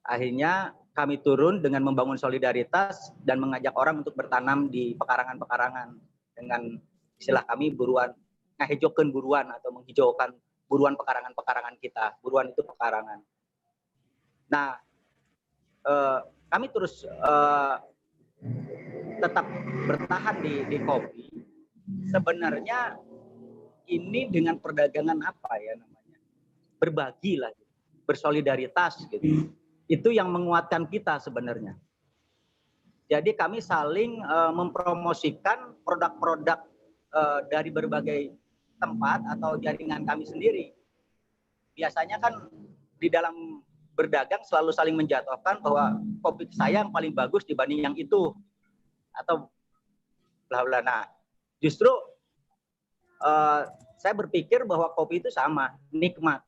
Akhirnya kami turun dengan membangun solidaritas dan mengajak orang untuk bertanam di pekarangan-pekarangan dengan istilah kami buruan, ngehijaukan buruan atau menghijaukan buruan pekarangan-pekarangan kita. Buruan itu pekarangan. Nah, kami terus tetap bertahan di kopi. Sebenarnya ini dengan perdagangan apa ya namanya? Berbagi lah, bersolidaritas gitu. Itu yang menguatkan kita sebenarnya. Jadi kami saling mempromosikan produk-produk dari berbagai tempat atau jaringan kami sendiri. Biasanya kan di dalam berdagang selalu saling menjatuhkan bahwa kopi saya yang paling bagus dibanding yang itu atau bla bla. Nah, justru saya berpikir bahwa kopi itu sama, nikmat.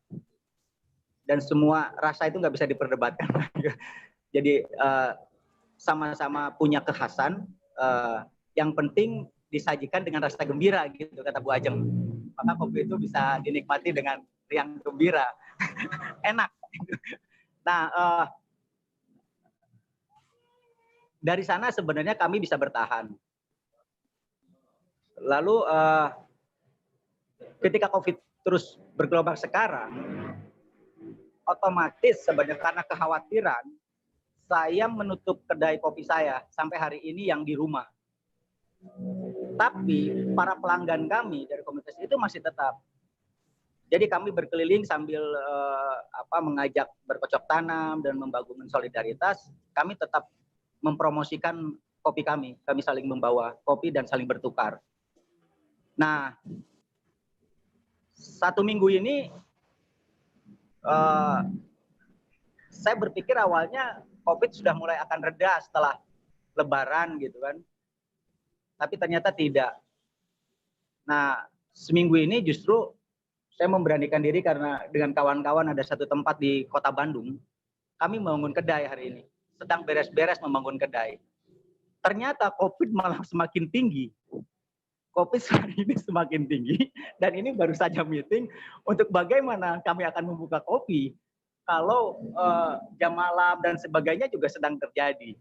dan semua rasa itu nggak bisa diperdebatkan. Jadi sama-sama punya kekhasan. Yang penting disajikan dengan rasa gembira gitu kata Bu Ajeng. Maka kopi itu bisa dinikmati dengan riang gembira. Enak. Nah, dari sana sebenarnya kami bisa bertahan. Lalu ketika COVID terus bergelombang sekarang, otomatis sebenarnya karena kekhawatiran, saya menutup kedai kopi saya sampai hari ini yang di rumah. Tapi para pelanggan kami dari komunitas itu masih tetap. Jadi kami berkeliling sambil mengajak bercocok tanam dan membangun solidaritas. Kami tetap mempromosikan kopi kami. Kami saling membawa kopi dan saling bertukar. Nah, 1 minggu ini saya berpikir awalnya COVID sudah mulai akan reda setelah Lebaran gitu kan. Tapi ternyata tidak. Nah, seminggu ini justru saya memberanikan diri karena dengan kawan-kawan ada satu tempat di Kota Bandung. Kami membangun kedai hari ini. Sedang beres-beres membangun kedai. Ternyata COVID malah semakin tinggi. COVID hari ini semakin tinggi. Dan ini baru saja meeting untuk bagaimana kami akan membuka kopi. Kalau jam malam dan sebagainya juga sedang terjadi.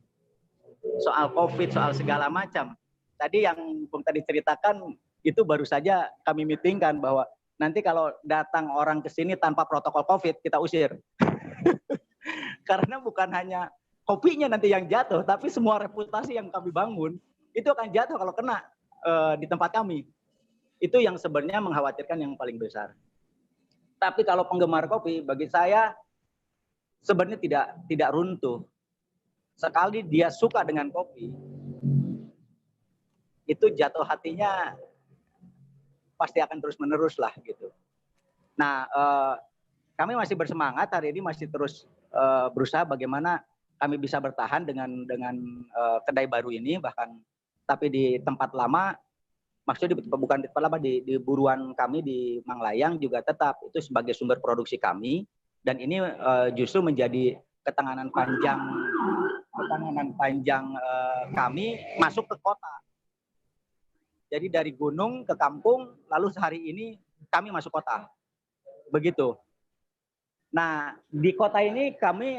Soal COVID, soal segala macam. Tadi yang Bung tadi ceritakan itu baru saja kami meetingkan bahwa nanti kalau datang orang ke sini tanpa protokol COVID kita usir. Karena bukan hanya kopinya nanti yang jatuh, tapi semua reputasi yang kami bangun itu akan jatuh kalau kena di tempat kami. Itu yang sebenarnya mengkhawatirkan yang paling besar. Tapi kalau penggemar kopi bagi saya sebenarnya tidak runtuh. Sekali dia suka dengan kopi, itu jatuh hatinya pasti akan terus menerus lah gitu. Nah, kami masih bersemangat hari ini, masih terus berusaha bagaimana kami bisa bertahan dengan kedai baru ini, bahkan tapi di tempat lama, maksudnya bukan di tempat lama, di buruan kami di Manglayang juga tetap itu sebagai sumber produksi kami, dan ini justru menjadi ketenangan panjang kami masuk ke kota. Jadi dari gunung ke kampung, lalu sehari ini kami masuk kota. Begitu. Nah, di kota ini kami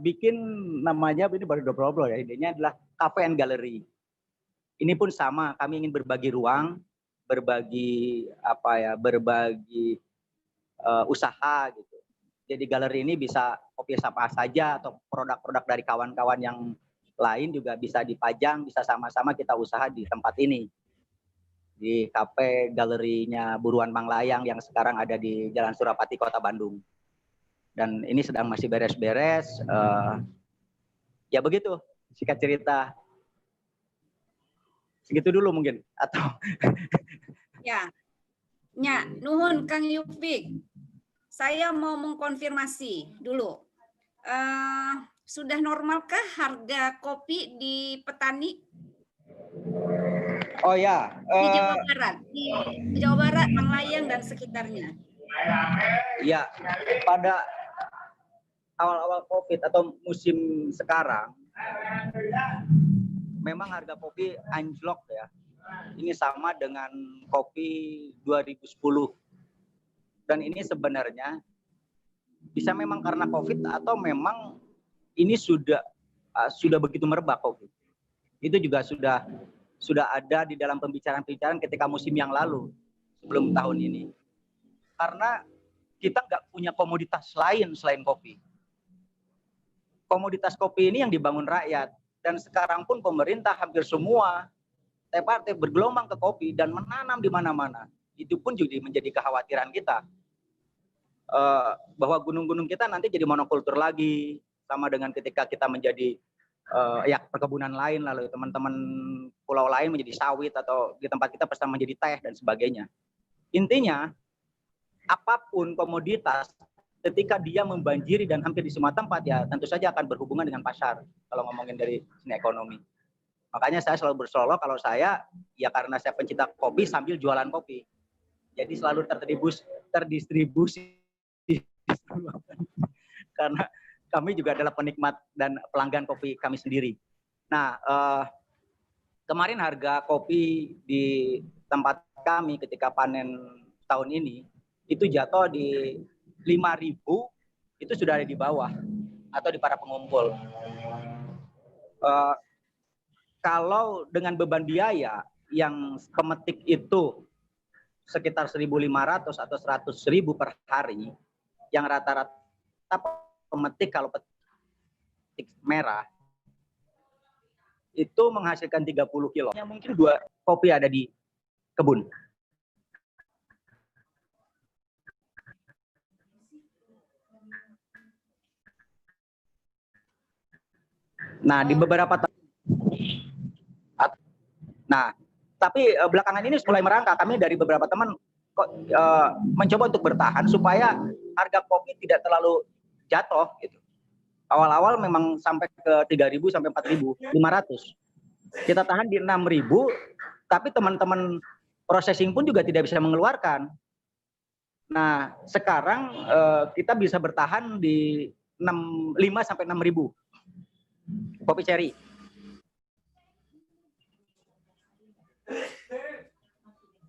bikin namanya, ini baru ngobrol ya, idenya adalah Cafe and Gallery. Ini pun sama, kami ingin berbagi ruang, berbagi usaha gitu. Jadi galeri ini bisa kopi apa saja atau produk-produk dari kawan-kawan yang lain juga bisa dipajang, bisa sama-sama kita usaha di tempat ini. Di kafe galerinya Buruan Manglayang yang sekarang ada di Jalan Surapati, Kota Bandung. Dan ini sedang masih beres-beres. Ya begitu, singkat cerita. Segitu dulu mungkin, atau?
Ya, nuhun Kang Yupik. Saya mau mengkonfirmasi dulu. Sudah normalkah harga kopi di petani?
Oh ya,
di Jawa Barat, di Jawa Barat, Manglayang dan sekitarnya.
Ya, pada awal-awal COVID atau musim sekarang, memang harga kopi anjlok ya. Ini sama dengan kopi 2010. Dan ini sebenarnya bisa memang karena COVID atau memang ini sudah begitu merebak COVID. Itu juga sudah ada di dalam pembicaraan-pembicaraan ketika musim yang lalu sebelum tahun ini. Karena kita nggak punya komoditas lain selain kopi. Komoditas kopi ini yang dibangun rakyat. Dan sekarang pun pemerintah hampir semua partai bergelombang ke kopi dan menanam di mana-mana. Itu pun juga menjadi kekhawatiran kita. Bahwa gunung-gunung kita nanti jadi monokultur lagi. Sama dengan ketika kita menjadi perkebunan lain, lalu teman-teman pulau lain menjadi sawit, atau di tempat kita pasti menjadi teh dan sebagainya. Intinya, apapun komoditas, ketika dia membanjiri dan hampir di semua tempat, ya tentu saja akan berhubungan dengan pasar, kalau ngomongin dari sini ekonomi. Makanya saya selalu bersolok, kalau saya, ya karena saya pencinta kopi sambil jualan kopi. Jadi selalu terdistribusi karena kami juga adalah penikmat dan pelanggan kopi kami sendiri. Nah, kemarin harga kopi di tempat kami ketika panen tahun ini itu jatuh di 5.000, itu sudah ada di bawah atau di para pengumpul. Kalau dengan beban biaya yang pemetik itu sekitar 1.500 atau 100.000 per hari, yang rata-rata pemetik kalau petik merah itu menghasilkan 30 kilo. Ya, mungkin 2 kopi ada di kebun. Nah, di beberapa tapi belakangan ini mulai merangkak. Kami dari beberapa teman mencoba untuk bertahan supaya harga kopi tidak terlalu jatuh gitu. Awal-awal memang sampai ke 3.000 sampai 4.500. Kita tahan di 6.000, tapi teman-teman processing pun juga tidak bisa mengeluarkan. Nah, sekarang kita bisa bertahan di 5 sampai 6.000 kopi cherry.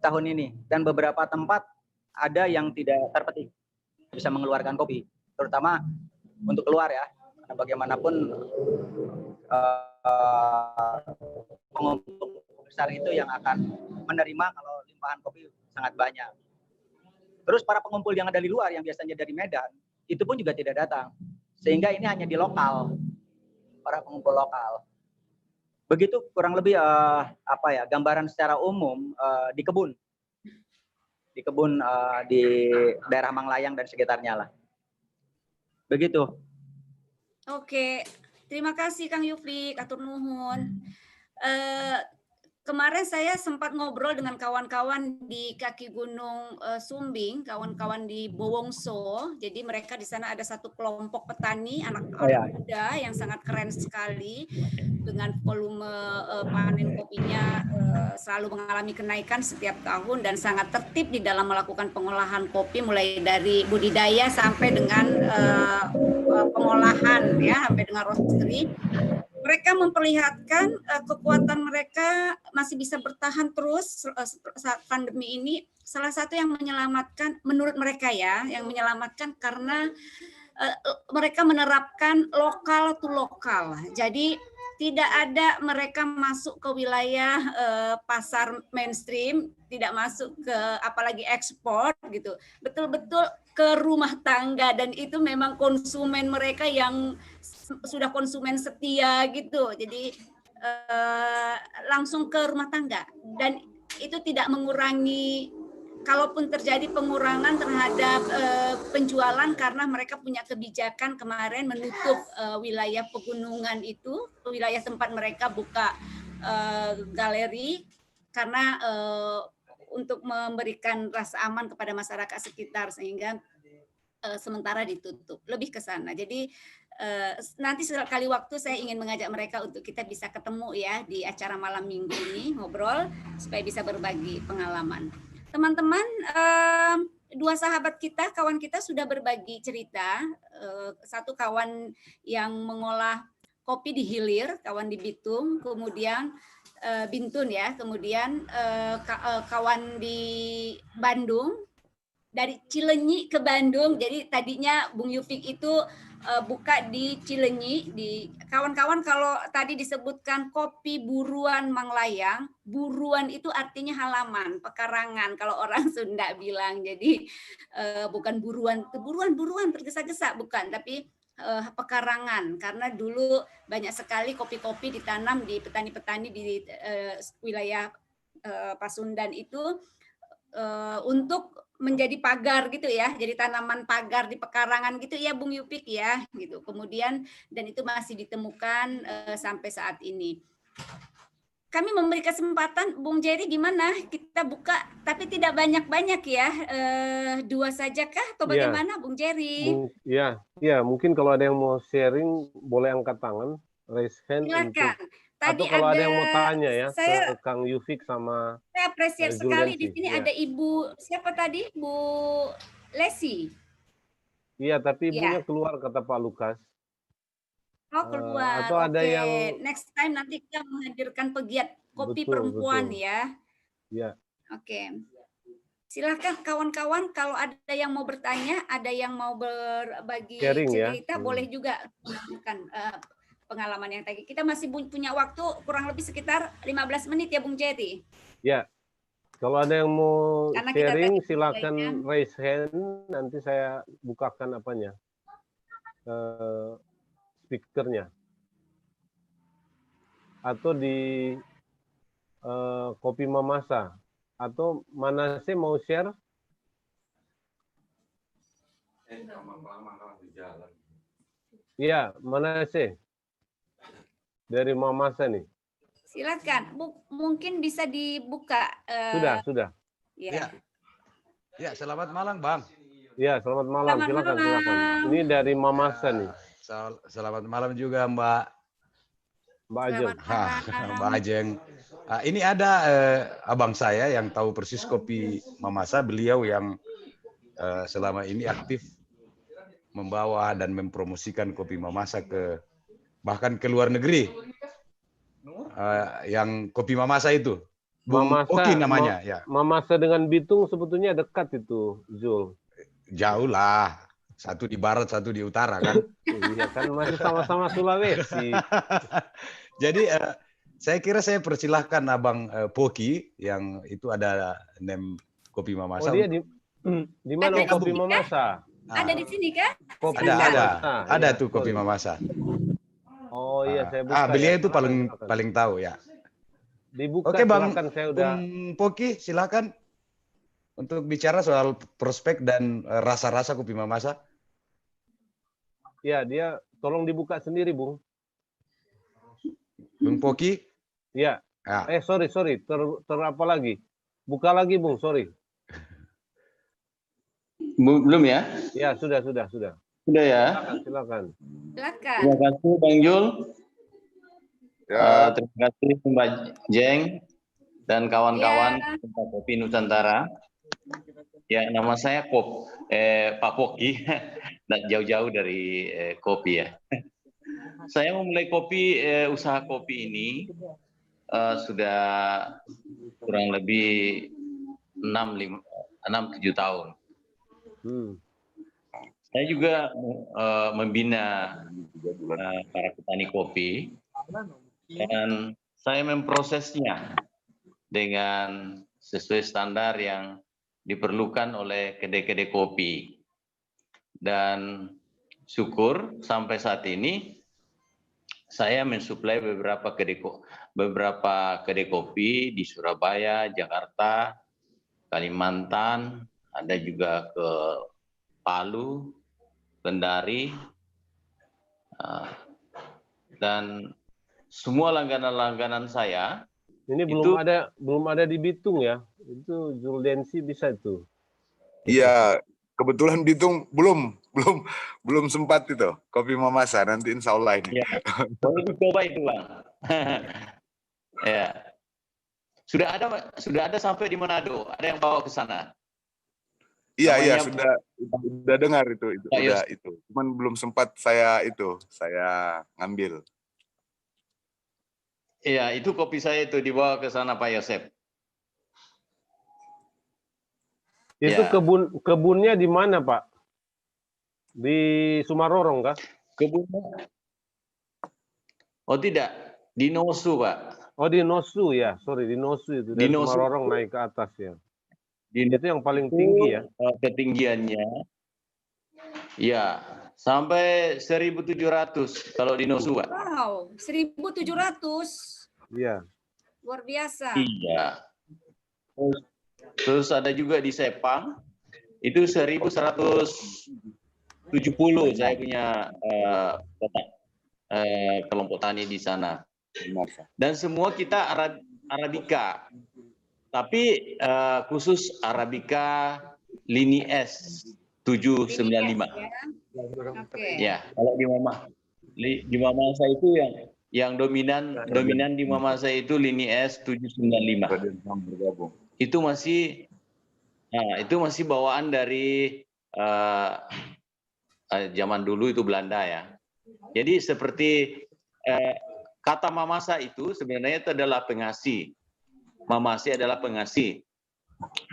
Tahun ini, dan beberapa tempat ada yang tidak terpetik bisa mengeluarkan kopi, terutama untuk keluar ya, karena bagaimanapun pengumpul besar itu yang akan menerima kalau limpahan kopi sangat banyak. Terus para pengumpul yang ada di luar yang biasanya dari Medan itu pun juga tidak datang, sehingga ini hanya di lokal, para pengumpul lokal. Begitu kurang lebih gambaran secara umum di kebun di daerah Manglayang dan sekitarnya lah. Begitu.
Oke, terima kasih Kang Yufik, atur nuhun. Kemarin saya sempat ngobrol dengan kawan-kawan di kaki Gunung Sumbing, kawan-kawan di Bowongso. Jadi mereka di sana ada satu kelompok petani anak muda yang sangat keren sekali, dengan volume panen kopinya selalu mengalami kenaikan setiap tahun dan sangat tertib di dalam melakukan pengolahan kopi, mulai dari budidaya sampai dengan pengolahan ya, sampai dengan roastery. Mereka memperlihatkan kekuatan mereka masih bisa bertahan terus saat pandemi ini. Salah satu yang menyelamatkan menurut mereka ya, yang menyelamatkan karena mereka menerapkan lokal to lokal. Jadi tidak ada mereka masuk ke wilayah pasar mainstream, tidak masuk ke apalagi ekspor gitu. Betul-betul ke rumah tangga, dan itu memang konsumen mereka yang sudah konsumen setia gitu. Jadi langsung ke rumah tangga, dan itu tidak mengurangi, kalaupun terjadi pengurangan terhadap penjualan, karena mereka punya kebijakan kemarin menutup wilayah pegunungan itu, wilayah tempat mereka buka galeri, karena untuk memberikan rasa aman kepada masyarakat sekitar, sehingga sementara ditutup, lebih ke sana. Jadi nanti sekali waktu saya ingin mengajak mereka untuk kita bisa ketemu ya di acara malam minggu ini, ngobrol supaya bisa berbagi pengalaman. Teman-teman, 2 sahabat kita, kawan kita sudah berbagi cerita. Satu kawan yang mengolah kopi di hilir, kawan di Bitung, kemudian Bintun ya, kemudian kawan di Bandung, dari Cilenyi ke Bandung. Jadi tadinya Bung Yufik itu buka di Cilenyi. Di kawan-kawan, kalau tadi disebutkan kopi buruan Manglayang, buruan itu artinya halaman, pekarangan kalau orang Sunda bilang. Jadi bukan buruan tergesa-gesa, bukan, tapi pekarangan, karena dulu banyak sekali kopi-kopi ditanam di petani-petani di wilayah Pasundan itu untuk menjadi pagar gitu ya, jadi tanaman pagar di pekarangan gitu ya Bung Yupik ya gitu. Kemudian dan itu masih ditemukan sampai saat ini. Kami memberi kesempatan, Bung Jerry gimana kita buka, tapi tidak banyak-banyak ya, 2 saja kah atau bagaimana Bung Jerry?
Ya, mungkin kalau ada yang mau sharing boleh angkat tangan, raise hand.
Silakan.
Atau kalau ada yang mau tanya ya ke Kang Yufik sama
saya apresiasi sekali di sini ada Ibu siapa tadi, Bu Lesi.
Iya, tapi ibunya
Ya.
keluar kata Pak Lukas.
Oh, keluar.
Atau ada
Oke.
yang
Next time nanti kita menghadirkan pegiat kopi
betul,
perempuan
betul.
ya.
Ya.
Oke. Silahkan kawan-kawan kalau ada yang mau bertanya, ada yang mau berbagi
Sharing ya.
cerita, boleh juga menunjukkan pengalaman yang tadi. Kita masih punya waktu kurang lebih sekitar 15 menit ya Bung Jeti.
Ya. Kalau ada yang mau
Karena kita
sharing,
tadi
silakan
mulainya.
raise hand. Nanti saya bukakan apanya, speakernya. Atau di Kopi Mamasa. Atau Manase mau share? Iya, Manase. Dari Mamasa nih.
Silakan, mungkin bisa dibuka.
Sudah.
Ya.
Ya, selamat malam, Bang.
Ya, selamat malam.
Selamat
Silakan. Ini dari Mamasa nih.
Selamat malam juga, Mbak
Ajeng.
Mbak Ajeng. Ini ada abang saya yang tahu persis kopi Mamasa. Beliau yang selama ini aktif membawa dan mempromosikan kopi Mamasa bahkan ke luar negeri. Yang kopi Mamasa itu. Oke namanya. Ya.
Mamasa dengan Bitung sebetulnya dekat itu, Zul.
Jauh lah. Satu di barat, satu di utara kan.
Iya kan masih sama-sama Sulawesi.
Jadi saya kira saya persilahkan Abang Poki yang itu ada nem kopi Mamasa.
Oh dia di mana kopi Mamasa?
Ada di sini kan?
Ada tuh kopi Mamasa.
Oh iya saya buka.
Beliau itu paling tahu ya.
Dibuka.
Oke Bang,
saya udah.
Poki silakan untuk bicara soal prospek dan rasa-rasa kopi Mamasa.
Ya, dia tolong dibuka sendiri, Bung.
Bung Poki?
Ya. Sorry. Ter apa lagi? Buka lagi, Bung, sorry.
Belum ya?
Ya, sudah.
Sudah ya?
Silakan.
Terima kasih, Bang Jul.
Ya.
Terima kasih, Mbak Jeng dan kawan-kawan Tempat Kopi Nusantara. Ya, nama saya Pak Poki, tidak jauh-jauh dari kopi ya. Saya memulai usaha kopi ini sudah kurang lebih 6-7 tahun. Saya juga membina para petani kopi dan saya memprosesnya dengan sesuai standar yang diperlukan oleh kedai-kedai kopi. Dan syukur sampai saat ini saya mensuplai beberapa kedai kopi di Surabaya, Jakarta, Kalimantan, ada juga ke Palu, Kendari, dan semua langganan-langganan saya.
Ini belum ada di Bitung ya? Itu Zuldensi bisa itu.
Iya, kebetulan Bitung belum sempat itu kopi Mamasa, nanti insya Allah ini.
Ya, boleh coba itu Bang. Ya, sudah ada sampai di Manado, ada yang bawa ke sana.
Iya sudah dengar itu udah itu. Cuman belum sempat saya ngambil.
Iya, itu kopi saya itu dibawa ke sana Pak Yosep.
Itu kebunnya di mana Pak? Di Sumarorong kah?
Kebunnya? Oh tidak, di Nosu Pak.
Oh di Nosu ya, sorry di Nosu itu. Dari Sumarorong naik ke atas ya. Itu yang paling tinggi ya?
Ketinggiannya, ya sampai 1.700 kalau di Nosu Pak.
Wow, 1.700.
Iya.
Luar biasa.
Iya. Terus ada juga di Sepang, itu 1.170 saya punya kelompok tani di sana. Dan semua kita Arabica. Tapi khusus Arabica Lini S 795. Ya, kalau di Mamasa itu yang dominan di Mamasa itu Lini S 795. Itu masih bawaan dari zaman dulu itu Belanda ya. Jadi seperti kata mamasa itu sebenarnya itu adalah pengasih. Mamase adalah pengasih.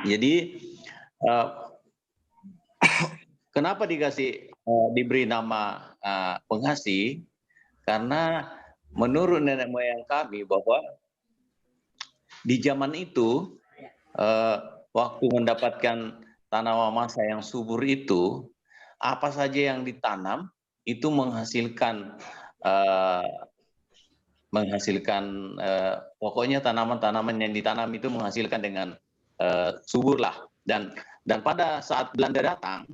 Jadi kenapa diberi nama pengasih? Karena menurut nenek moyang kami bahwa di zaman itu waktu mendapatkan tanah mamasa yang subur itu, apa saja yang ditanam itu menghasilkan pokoknya tanaman-tanaman yang ditanam itu menghasilkan dengan subur lah. Dan pada saat Belanda datang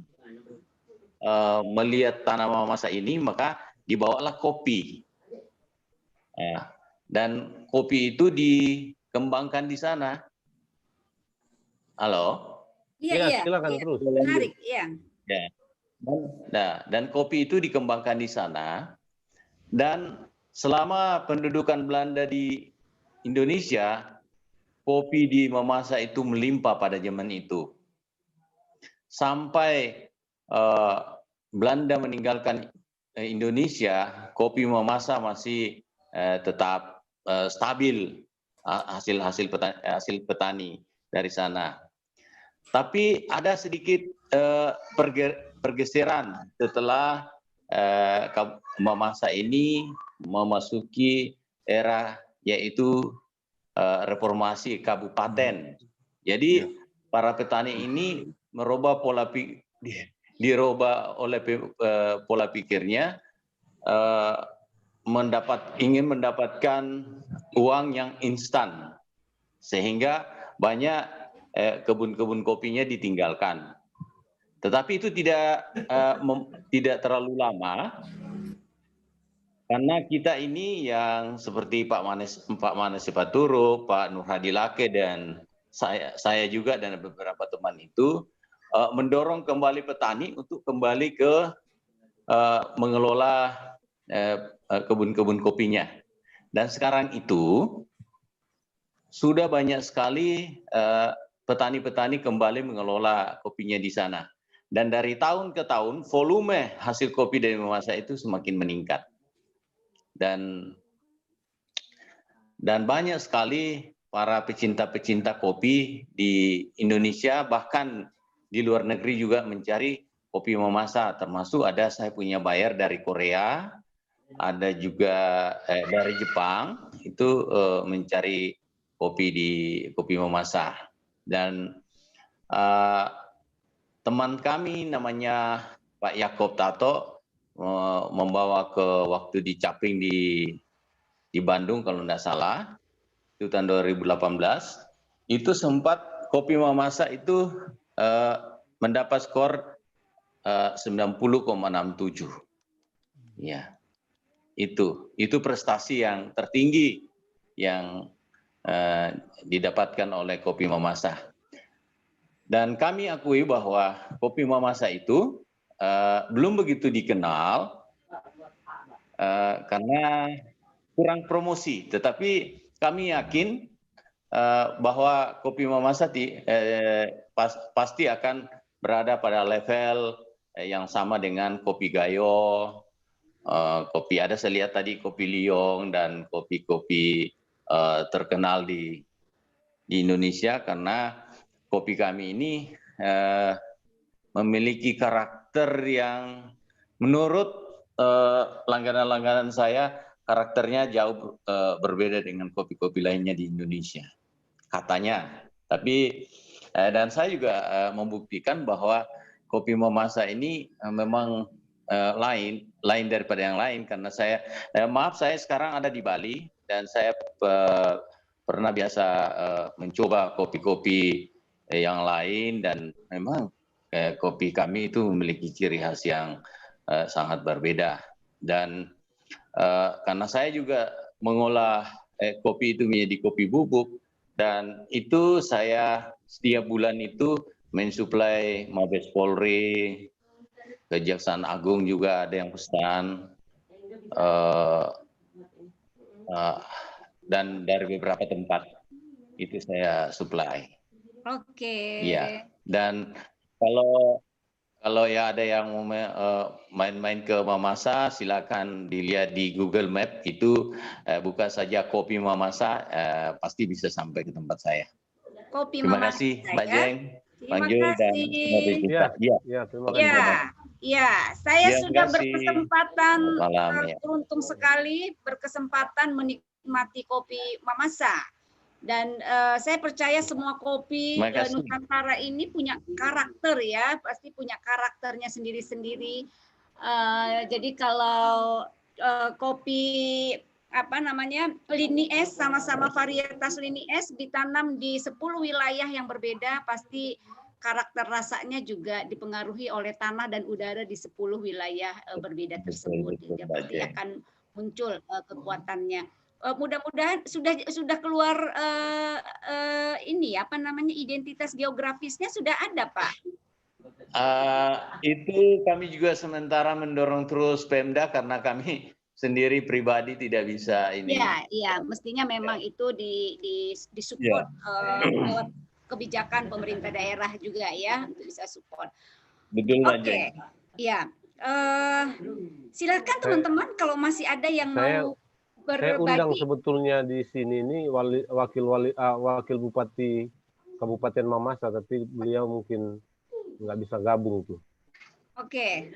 melihat tanah mamasa ini, maka dibawalah kopi. Dan kopi itu dikembangkan di sana. Halo?
Iya,
silakan terus.
Menarik, iya.
Ya. Dan kopi itu dikembangkan di sana. Dan selama pendudukan Belanda di Indonesia, kopi di Mamasa itu melimpah pada zaman itu. Sampai Belanda meninggalkan Indonesia, kopi Mamasa masih tetap stabil hasil petani dari sana. Tapi ada sedikit pergeseran setelah Mamasa ini memasuki era yaitu reformasi kabupaten. Jadi para petani ini merubah dirubah oleh pola pikirnya, ingin mendapatkan uang yang instan, sehingga banyak kebun-kebun kopinya ditinggalkan. Tetapi itu tidak terlalu lama, karena kita ini yang seperti Pak Manes Sipaturuk, Pak Nur Hadi Lake, dan saya juga dan beberapa teman itu mendorong kembali petani untuk kembali ke mengelola kebun-kebun kopinya. Dan sekarang itu sudah banyak sekali petani-petani kembali mengelola kopinya di sana. Dan dari tahun ke tahun volume hasil kopi dari Mamasa itu semakin meningkat. Dan banyak sekali para pecinta-pecinta kopi di Indonesia, bahkan di luar negeri juga mencari kopi Mamasa. Termasuk saya punya buyer dari Korea, ada juga dari Jepang, itu mencari kopi Mamasa. Dan teman kami namanya Pak Yakob Tato membawa waktu di Caping di Bandung kalau tidak salah, itu tahun 2018, itu sempat kopi Mamasa itu mendapat skor 90,67. Ya, itu prestasi yang tertinggi yang didapatkan oleh kopi Mamasa. Dan kami akui bahwa kopi Mamasa itu belum begitu dikenal karena kurang promosi. Tetapi kami yakin bahwa kopi Mamasa pasti akan berada pada level yang sama dengan kopi Gayo, kopi saya lihat tadi kopi Liong, dan kopi-kopi terkenal di Indonesia, karena kopi kami ini memiliki karakter yang menurut langganan-langganan saya karakternya jauh berbeda dengan kopi-kopi lainnya di Indonesia, katanya. Tapi dan saya juga membuktikan bahwa kopi Mamasa ini memang lain daripada yang lain, karena saya sekarang ada di Bali dan saya pernah biasa mencoba kopi-kopi yang lain, dan memang kopi kami itu memiliki ciri khas yang sangat berbeda. Dan karena saya juga mengolah kopi itu menjadi kopi bubuk, dan itu saya setiap bulan itu mensuplai Mabes Polri, Kejaksaan Agung juga ada yang pesan, dan dari beberapa tempat itu saya supply.
Oke.
Iya. Dan kalau Kalau ya ada yang mau main-main ke Mamasa, silakan dilihat di Google Map, itu buka saja kopi Mamasa, pasti bisa sampai ke tempat saya.
Kopi
Terima
Mamasa,
kasih, Mbak Jeng, Bang
terima
Jul, dan
kasih.
Terima kasih.
Ya, saya
Ya,
sudah
terima kasih.
berkesempatan,
Malam, ya.
beruntung sekali berkesempatan menikmati kopi Mamasa. Dan saya percaya semua kopi
Terima kasih.
Nusantara ini punya karakter ya, pasti punya karakternya sendiri-sendiri. Jadi kalau kopi apa namanya lini es, sama-sama varietas lini es ditanam di 10 wilayah yang berbeda, pasti karakter rasanya juga dipengaruhi oleh tanah dan udara di 10 wilayah berbeda tersebut. Jadi pasti akan muncul kekuatannya. Mudah-mudahan sudah keluar ini apa namanya identitas geografisnya sudah ada, Pak.
Itu kami juga sementara mendorong terus Pemda karena kami sendiri pribadi tidak bisa ini.
Iya, mestinya memang itu disupport lewat kebijakan pemerintah daerah juga ya untuk bisa support.
Betul, Mbak Jeng.
Iya. Silakan teman-teman kalau masih ada yang mau berbagi.
Saya undang sebetulnya di sini ini wakil bupati Kabupaten Mamasa, tapi beliau mungkin nggak bisa gabung tuh.
Oke.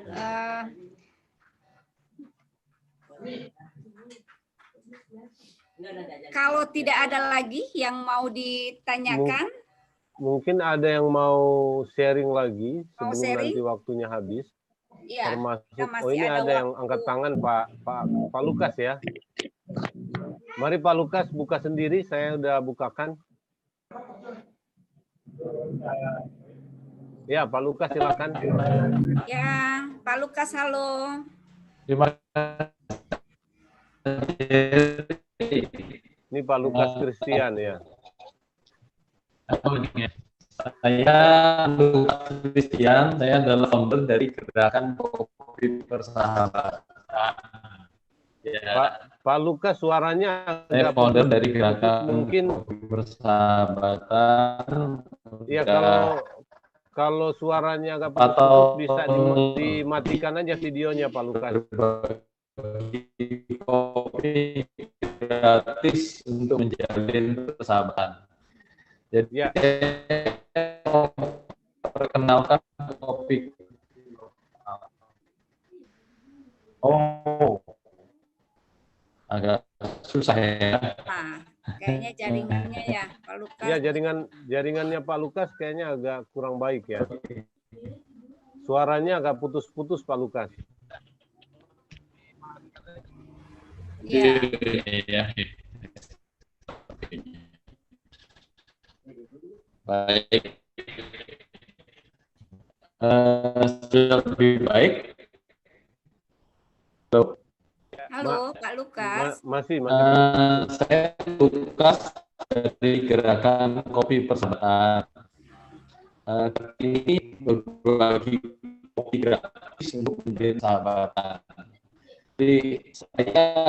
Kalau tidak ada lagi yang mau ditanyakan,
mungkin ada yang mau sharing lagi sebelum
sharing?
nanti waktunya habis.
Ya,
termasuk ini ada yang angkat tangan Pak Lukas ya. Mari Pak Lukas buka sendiri, saya udah bukakan. Ya, Pak Lukas silakan.
Ya, Pak Lukas, halo.
Terima kasih.
Ini Pak Lukas Christian ya.
Saya Lukas Christian, saya adalah founder dari Gerakan Kopi Persahabatan. Ya.
Pak Lukas suaranya
saya founder dari Gerakan
mungkin
Kopi Persahabatan.
Iya, kalau suaranya agak putus bisa dimatikan aja videonya Pak Lukas.
Kopi gratis untuk menjalin persahabatan. Jadi perkenalkan kopi. Agak susah ya.
Kayaknya jaringannya ya Pak Lukas.
Ya, jaringannya Pak Lukas kayaknya agak kurang baik ya. Suaranya agak putus-putus Pak Lukas.
Ya. Baik. Sudah lebih baik.
Halo, Pak Lukas.
Masih.
Saya Lukas dari Gerakan Kopi Persahabatan. Ini berbagi kopi gratis untuk menjadi sahabatan. Jadi saya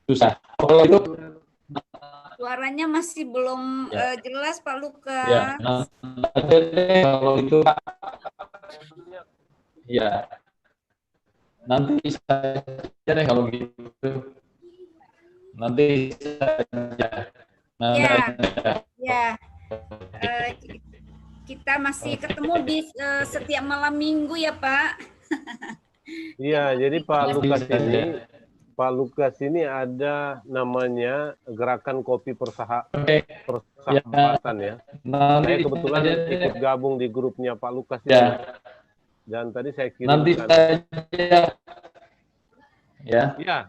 susah. Kalau itu
suaranya masih belum jelas Pak Lukas.
Ya, kalau itu ya nanti saja deh kalau gitu. Nanti saja.
Kita masih ketemu di setiap malam minggu ya Pak.
Iya, jadi Pak Lukas ini ada namanya Gerakan Kopi Persahabatan ya. Saya kebetulan ikut gabung di grupnya Pak Lukas ini. Dan tadi saya kirimkan.
Nanti saja.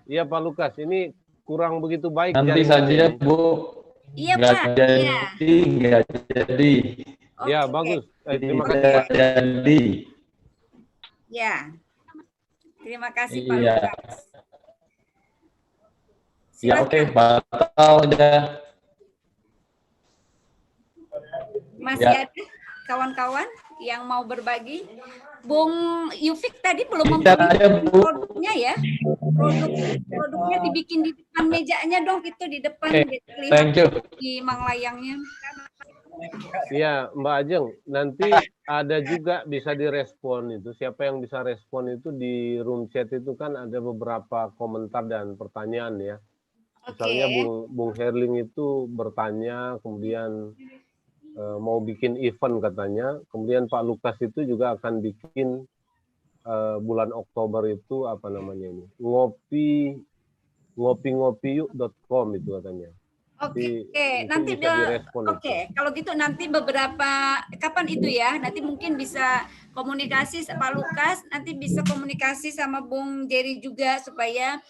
Iya Pak Lukas, ini kurang begitu baik.
Nanti saja Bu.
Iya Pak.
Nggak jadi.
Ya bagus. Terima kasih.
Jadi.
Ya. Terima kasih Pak Lukas.
Ya oke, batal aja.
Masih ada kawan-kawan yang mau berbagi? Bung Yufik tadi belum membagi produknya ya. Produknya dibikin di depan mejanya dong, itu di depan
Thank you.
di Manglayangnya.
Iya, Mbak Ajeng, nanti ada juga bisa direspon itu. Siapa yang bisa respon itu di room chat itu kan ada beberapa komentar dan pertanyaan ya. Misalnya Bung Herling itu bertanya, kemudian mau bikin event katanya. Kemudian Pak Lukas itu juga akan bikin bulan Oktober itu apa namanya ini, ngopiyuk.com itu katanya.
Oke, nanti kalau gitu nanti beberapa kapan itu ya? Nanti mungkin bisa komunikasi Pak Lukas, nanti bisa komunikasi sama Bung Jerry juga supaya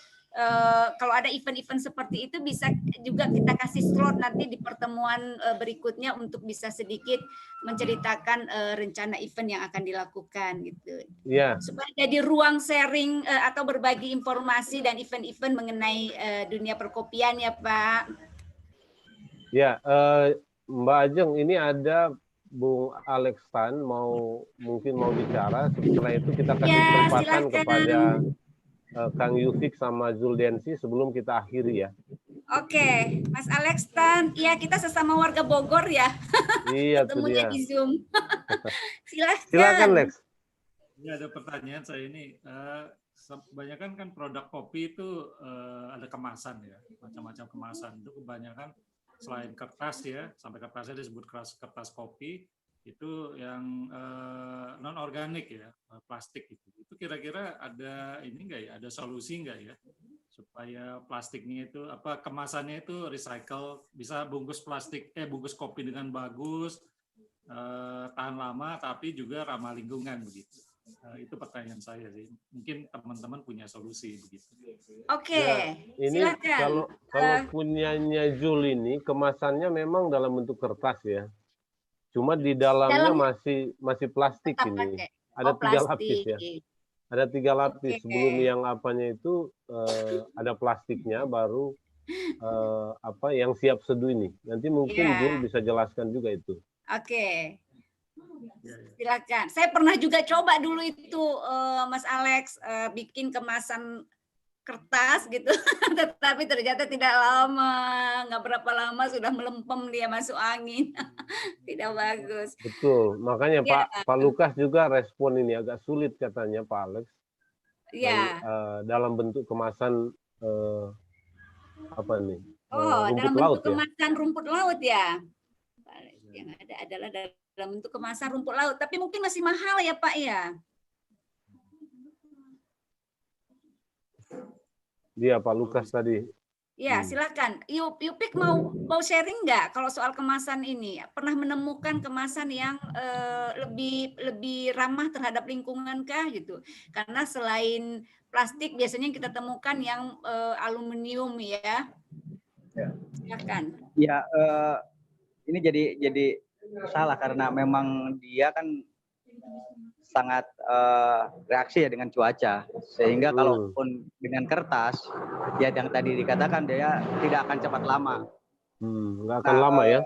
kalau ada event-event seperti itu bisa juga kita kasih slot nanti di pertemuan berikutnya untuk bisa sedikit menceritakan rencana event yang akan dilakukan gitu.
Iya.
Supaya jadi ruang sharing atau berbagi informasi dan event-event mengenai dunia perkopian ya Pak.
Ya, Mbak Ajeng, ini ada Bung Alex Tan mungkin mau bicara. Setelah itu kita kasih kesempatan kepada Kang Yufik sama Zuldensi sebelum kita akhiri ya.
Oke, Mas Alex Tan, ya kita sesama warga Bogor ya.
Iya,
ketemunya di Zoom.
Silakan Lex.
Ini ada pertanyaan saya ini. Kebanyakan kan produk kopi itu ada kemasan ya, macam-macam kemasan. Itu kebanyakan selain kertas ya, sampai kertasnya disebut kertas kopi, itu yang non organik ya, plastik itu kira-kira ada ini enggak ya, ada solusi enggak ya supaya plastiknya itu kemasannya itu recycle, bisa bungkus kopi dengan bagus, tahan lama tapi juga ramah lingkungan begitu. Itu pertanyaan saya sih. Mungkin teman-teman punya solusi begitu.
Oke.
Ya, ini
silakan.
kalau punyanya Zul ini kemasannya memang dalam bentuk kertas ya. Cuma di dalamnya masih plastik ini. Ada 3 lapis ya. Ada 3 lapis. Sebelum yang apanya itu ada plastiknya, baru yang siap seduh ini. Nanti mungkin Zul bisa jelaskan juga itu.
Oke. Silakan. Saya pernah juga coba dulu itu Mas Alex bikin kemasan kertas gitu, tetapi ternyata tidak lama, nggak berapa lama sudah melempem dia masuk angin, tidak bagus.
Betul, makanya ya. Pak Lukas juga respon ini agak sulit katanya Pak Alex.
Ya.
Dalam bentuk kemasan rumput
dalam
laut
bentuk kemasan rumput laut ya. Yang ada adalah dalam bentuk kemasan rumput laut, tapi mungkin masih mahal ya Pak ya.
Dia Pak Lukas tadi.
Ya, silakan. Yupik mau sharing nggak kalau soal kemasan ini? Pernah menemukan kemasan yang lebih ramah terhadap lingkungan kah gitu? Karena selain plastik biasanya kita temukan yang aluminium ya. Silakan.
Ya, ini jadi salah karena memang dia kan sangat reaksi ya dengan cuaca, sehingga kalaupun dengan kertas ya yang tadi dikatakan dia tidak akan cepat lama.
Nggak akan lama ya?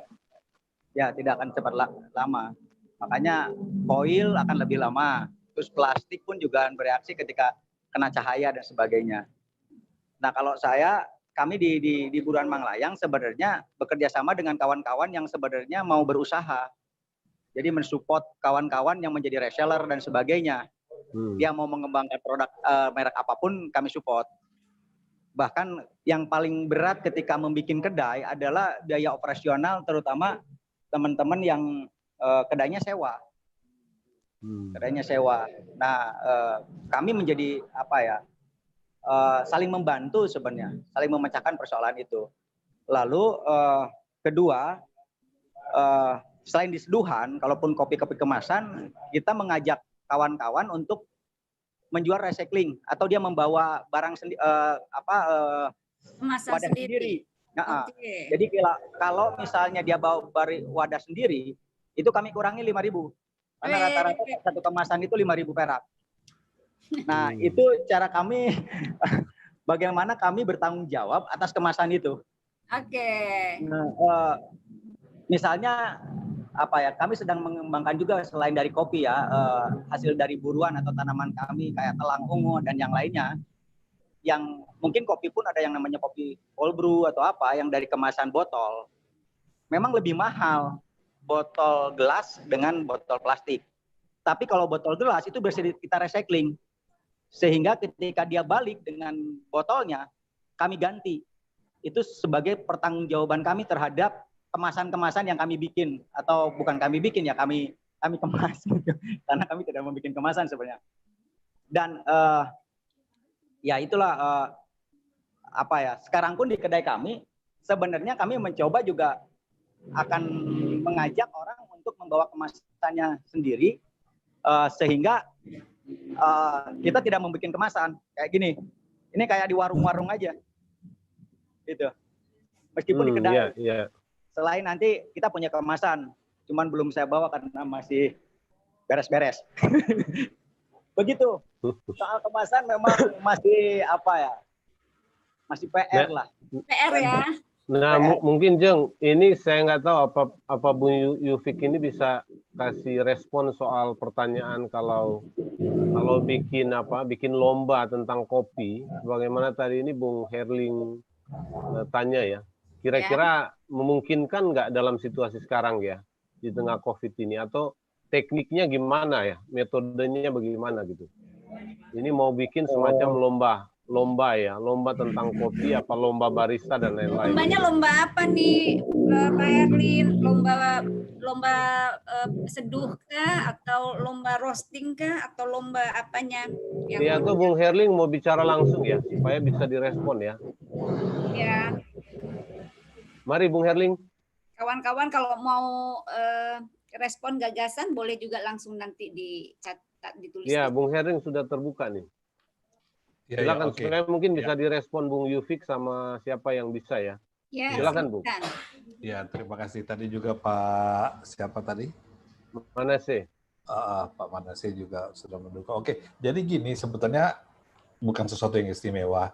Ya tidak akan cepat lama. Makanya foil akan lebih lama. Terus plastik pun juga akan bereaksi ketika kena cahaya dan sebagainya. Nah kalau kami di Buruan Manglayang sebenarnya bekerja sama dengan kawan-kawan yang sebenarnya mau berusaha. Jadi mensupport kawan-kawan yang menjadi reseller dan sebagainya. Dia mau mengembangkan produk merek apapun kami support. Bahkan yang paling berat ketika membuat kedai adalah biaya operasional, terutama teman-teman yang kedainya sewa. Kedainya sewa. Nah, kami menjadi saling membantu sebenarnya, saling memecahkan persoalan itu. Lalu kedua, selain di seduhan, kalaupun kopi-kopi kemasan, kita mengajak kawan-kawan untuk menjual recycling atau dia membawa barang wadah sendiri. Nah, jadi kalau misalnya dia bawa wadah sendiri, itu kami kurangi 5.000. Karena rata-rata satu kemasan itu 5.000 perak. Nah, itu cara kami bagaimana kami bertanggung jawab atas kemasan itu.
Oke.
Nah, misalnya kami sedang mengembangkan juga selain dari kopi ya, hasil dari buruan atau tanaman kami kayak telang ungu dan yang lainnya, yang mungkin kopi pun ada yang namanya kopi cold brew atau yang dari kemasan botol, memang lebih mahal botol gelas dengan botol plastik. Tapi kalau botol gelas itu bisa kita recycling. Sehingga ketika dia balik dengan botolnya, kami ganti. Itu sebagai pertanggungjawaban kami terhadap kemasan-kemasan yang kami bikin. Atau bukan kami bikin ya, kami kemas. Karena kami tidak membuat kemasan sebenarnya. Dan ya itulah apa ya, sekarang pun di kedai kami, sebenarnya kami mencoba juga akan mengajak orang untuk membawa kemasannya sendiri, sehingga kita tidak membuat kemasan kayak gini. Ini kayak di warung-warung aja, gitu. Meskipun di kedai. Selain nanti kita punya kemasan, cuman belum saya bawa karena masih beres-beres. Begitu. Soal kemasan memang masih apa ya? Masih PR lah.
PR ya.
Nah, mungkin Jeng, ini saya nggak tahu apa Bung Yufik ini bisa kasih respon soal pertanyaan kalau bikin lomba tentang kopi, bagaimana tadi ini Bung Herling tanya ya, kira-kira memungkinkan nggak dalam situasi sekarang ya di tengah COVID ini, atau tekniknya gimana ya, metodenya bagaimana gitu? Ini mau bikin semacam lomba tentang kopi, apa lomba barista dan lain-lain.
Lombanya lomba apa nih, Pak Erlin? Lomba seduh kah, atau lomba roasting kah, atau lomba apanya?
Iya, tuh Bung Herling mau bicara langsung ya, supaya bisa direspon ya.
Ya. Mari
Bung Herling.
Kawan-kawan kalau mau respon gagasan boleh juga langsung nanti dicatat, ditulis.
Iya, Bung Herling sudah terbuka nih. Silakan, supaya mungkin bisa direspon Bung Yufik sama siapa yang bisa ya. Silakan Bung.
Ya, terima kasih. Tadi juga Pak siapa tadi?
Manase.
Pak Manase juga sudah mendukung. Oke, jadi gini, sebetulnya bukan sesuatu yang istimewa.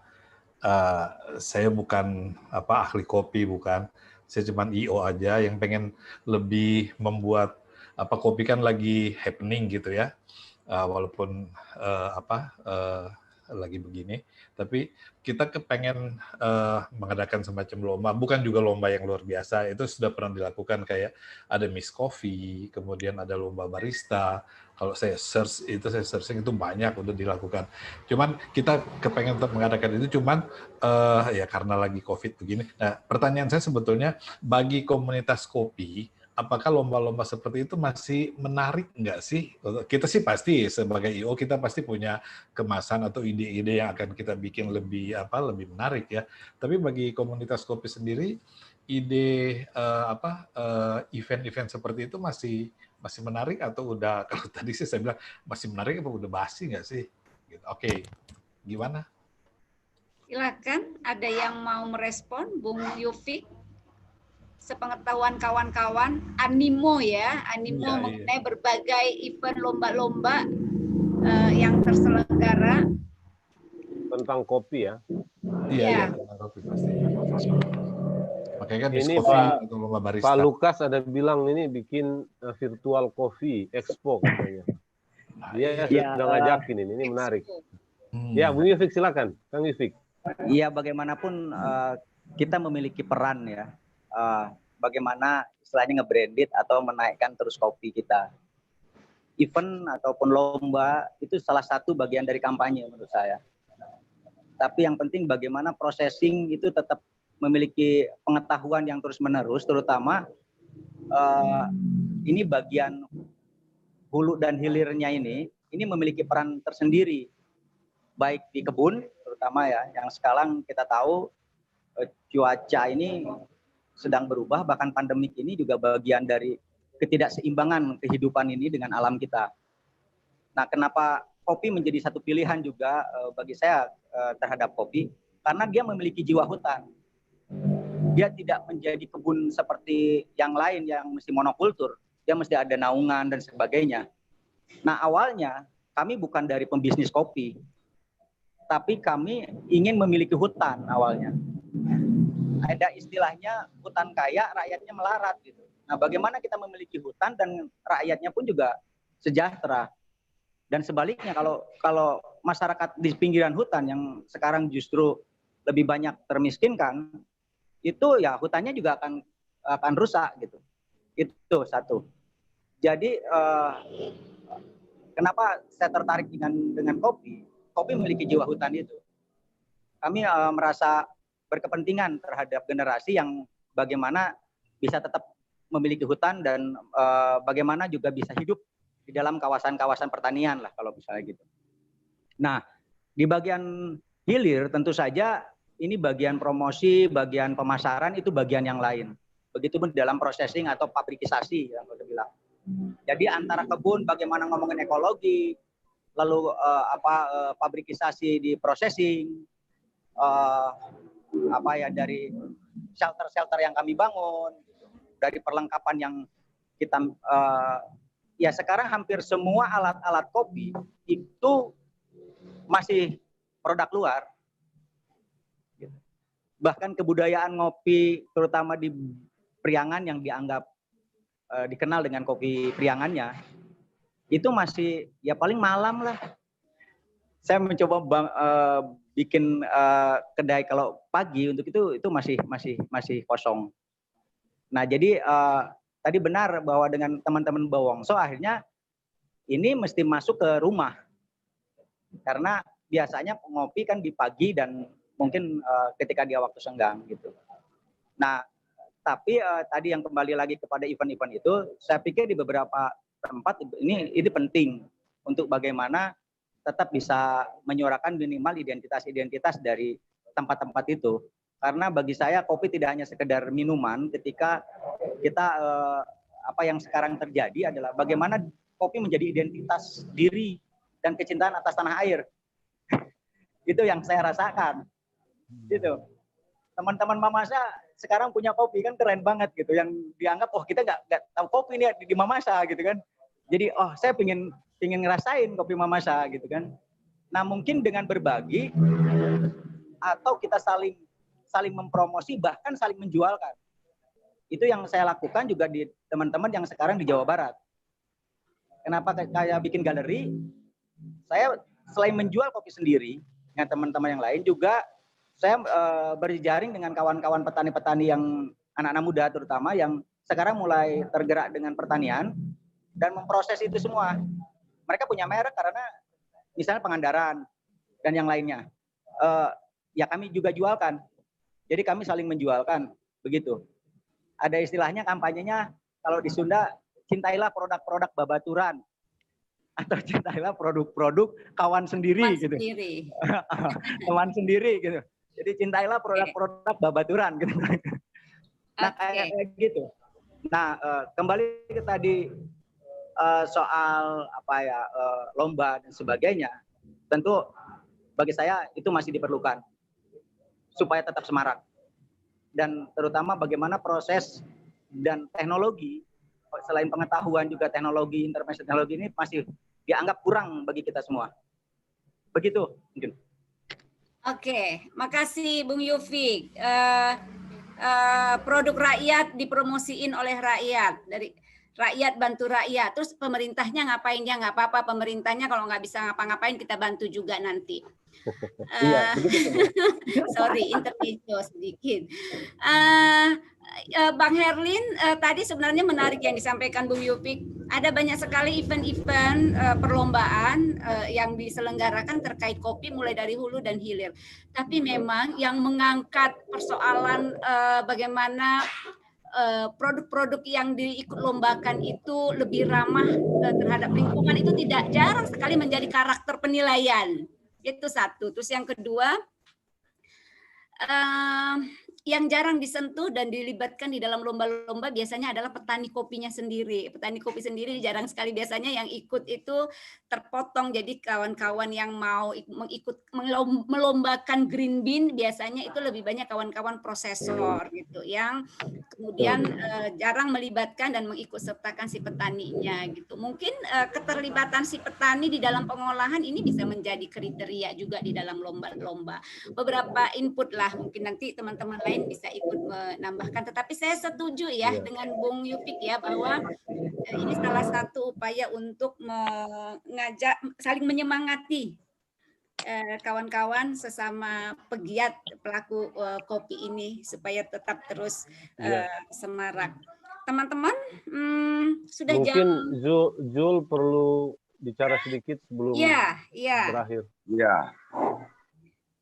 Saya bukan ahli kopi, bukan. Saya cuma IO aja yang pengen lebih membuat kopi kan lagi happening gitu ya. Walaupun lagi begini, tapi kita kepengen mengadakan semacam lomba, bukan juga lomba yang luar biasa, itu sudah pernah dilakukan, kayak ada Miss Coffee, kemudian ada lomba barista. Kalau saya searching itu banyak udah dilakukan. Cuman kita kepengen untuk mengadakan itu, cuman ya karena lagi COVID begini. Nah, pertanyaan saya sebetulnya bagi komunitas kopi, apakah lomba-lomba seperti itu masih menarik nggak sih? Kita sih pasti sebagai IO kita pasti punya kemasan atau ide-ide yang akan kita bikin lebih menarik ya. Tapi bagi komunitas kopi sendiri, ide event-event seperti itu masih menarik atau udah, kalau tadi sih saya bilang masih menarik apa udah basi nggak sih? Oke, gimana?
Silakan, ada yang mau merespon, Bung Yufik? Sepengetahuan kawan-kawan, animo mengenai berbagai event lomba-lomba yang terselenggara
tentang kopi ya.
Iya, tentang kopi pasti. Makanya kan
ini Pak Lukas ada bilang ini bikin virtual coffee expo katanya. Dia sudah ngajakin ini menarik. Ya, Bung Yufik silakan, Kang Yufik.
Iya, bagaimanapun kita memiliki peran ya. Bagaimana istilahnya nge-branded atau menaikkan terus kopi kita. Event ataupun lomba itu salah satu bagian dari kampanye menurut saya. Tapi yang penting bagaimana processing itu tetap memiliki pengetahuan yang terus-menerus, terutama ini bagian hulu dan hilirnya ini memiliki peran tersendiri, baik di kebun terutama ya, yang sekarang kita tahu cuaca ini sedang berubah, bahkan pandemik ini juga bagian dari ketidakseimbangan kehidupan ini dengan alam kita. Nah, kenapa kopi menjadi satu pilihan juga bagi saya terhadap kopi? Karena dia memiliki jiwa hutan. Dia tidak menjadi kebun seperti yang lain yang mesti monokultur. Dia mesti ada naungan dan sebagainya. Nah, awalnya kami bukan dari pembisnis kopi, tapi kami ingin memiliki hutan awalnya. Ada istilahnya hutan kaya, rakyatnya melarat gitu. Nah, bagaimana kita memiliki hutan dan rakyatnya pun juga sejahtera. Dan sebaliknya kalau masyarakat di pinggiran hutan yang sekarang justru lebih banyak termiskinkan, itu ya hutannya juga akan rusak gitu. Itu satu. Jadi kenapa saya tertarik dengan kopi? Kopi memiliki jiwa hutan itu. Kami merasa berkepentingan terhadap generasi yang bagaimana bisa tetap memiliki hutan dan bagaimana juga bisa hidup di dalam kawasan-kawasan pertanian lah kalau misalnya gitu. Nah, di bagian hilir tentu saja ini bagian promosi, bagian pemasaran itu bagian yang lain. Begitupun dalam processing atau pabrikisasi yang saya bilang. Jadi antara kebun bagaimana ngomongin ekologi, lalu pabrikisasi di processing, dari shelter-shelter yang kami bangun, dari perlengkapan yang kita ya sekarang hampir semua alat-alat kopi itu masih produk luar. Bahkan kebudayaan ngopi terutama di Priangan yang dianggap dikenal dengan kopi Priangannya itu masih ya paling malam lah. Saya mencoba bikin kedai kalau pagi untuk itu masih kosong. Nah, jadi tadi benar bahwa dengan teman-teman Bawongso akhirnya ini mesti masuk ke rumah. Karena biasanya ngopi kan di pagi dan mungkin ketika dia waktu senggang gitu. Nah, tapi tadi yang kembali lagi kepada event-event itu, saya pikir di beberapa tempat ini penting untuk bagaimana tetap bisa menyuarakan minimal identitas dari tempat-tempat itu. Karena bagi saya kopi tidak hanya sekedar minuman, ketika kita apa yang sekarang terjadi adalah bagaimana kopi menjadi identitas diri dan kecintaan atas tanah air. Itu yang saya rasakan. Gitu. Teman-teman Mamasa sekarang punya kopi kan keren banget gitu, yang dianggap kita nggak tahu kopi ini di Mamasa gitu kan. Jadi saya pengen ngerasain kopi Mamasa gitu kan. Nah, mungkin dengan berbagi atau kita saling mempromosi bahkan saling menjualkan. Itu yang saya lakukan juga di teman-teman yang sekarang di Jawa Barat. Kenapa kayak bikin galeri? Saya selain menjual kopi sendiri dengan teman-teman yang lain juga saya berjejaring dengan kawan-kawan petani-petani yang anak-anak muda terutama yang sekarang mulai tergerak dengan pertanian dan memproses itu semua. Mereka punya merek karena misalnya Pangandaran dan yang lainnya. Ya kami juga jualkan. Jadi kami saling menjualkan, begitu. Ada istilahnya kampanyenya kalau di Sunda, cintailah produk-produk babaturan atau cintailah produk-produk kawan sendiri gitu. Kawan sendiri gitu. Jadi cintailah produk-produk babaturan gitu. Nah, kayak gitu. Nah, kembali ke tadi soal lomba dan sebagainya. Tentu bagi saya itu masih diperlukan supaya tetap semarak. Dan terutama bagaimana proses dan teknologi, selain pengetahuan juga teknologi, intervensi teknologi ini masih dianggap kurang bagi kita semua. Begitu mungkin. Oke, makasih Bung Yufik. Produk rakyat dipromosiin oleh rakyat, dari rakyat bantu rakyat. Terus pemerintahnya ngapain? Ya nggak apa-apa, pemerintahnya kalau nggak bisa ngapa-ngapain kita bantu juga nanti. Sorry, intermezzo sedikit. Bang Herlin, tadi sebenarnya menarik yang disampaikan Bung Yufik. Ada banyak sekali event-event perlombaan yang diselenggarakan terkait kopi mulai dari hulu dan hilir. Tapi memang yang mengangkat persoalan bagaimana produk-produk yang diikut lombakan itu lebih ramah terhadap lingkungan itu tidak jarang sekali menjadi karakter penilaian. Itu satu. Terus yang kedua, yang jarang disentuh dan dilibatkan di dalam lomba-lomba biasanya adalah petani kopinya sendiri. Petani kopi sendiri jarang sekali biasanya yang ikut itu terpotong. Jadi kawan-kawan yang mau mengikut melombakan green bean biasanya itu lebih banyak kawan-kawan prosesor gitu yang kemudian jarang melibatkan dan mengikut sertakan si petaninya gitu. Mungkin keterlibatan si petani di dalam pengolahan ini bisa menjadi kriteria juga di dalam lomba-lomba. Beberapa input lah mungkin nanti teman-teman lain bisa ikut menambahkan, tetapi saya setuju ya dengan Bung Yufik ya bahwa ini salah satu upaya untuk mengajak, saling menyemangati kawan-kawan sesama pegiat pelaku kopi ini supaya tetap terus semarak.
teman-teman, sudah
mungkin
jam.
Zul perlu bicara sedikit sebelum berakhir.
Iya.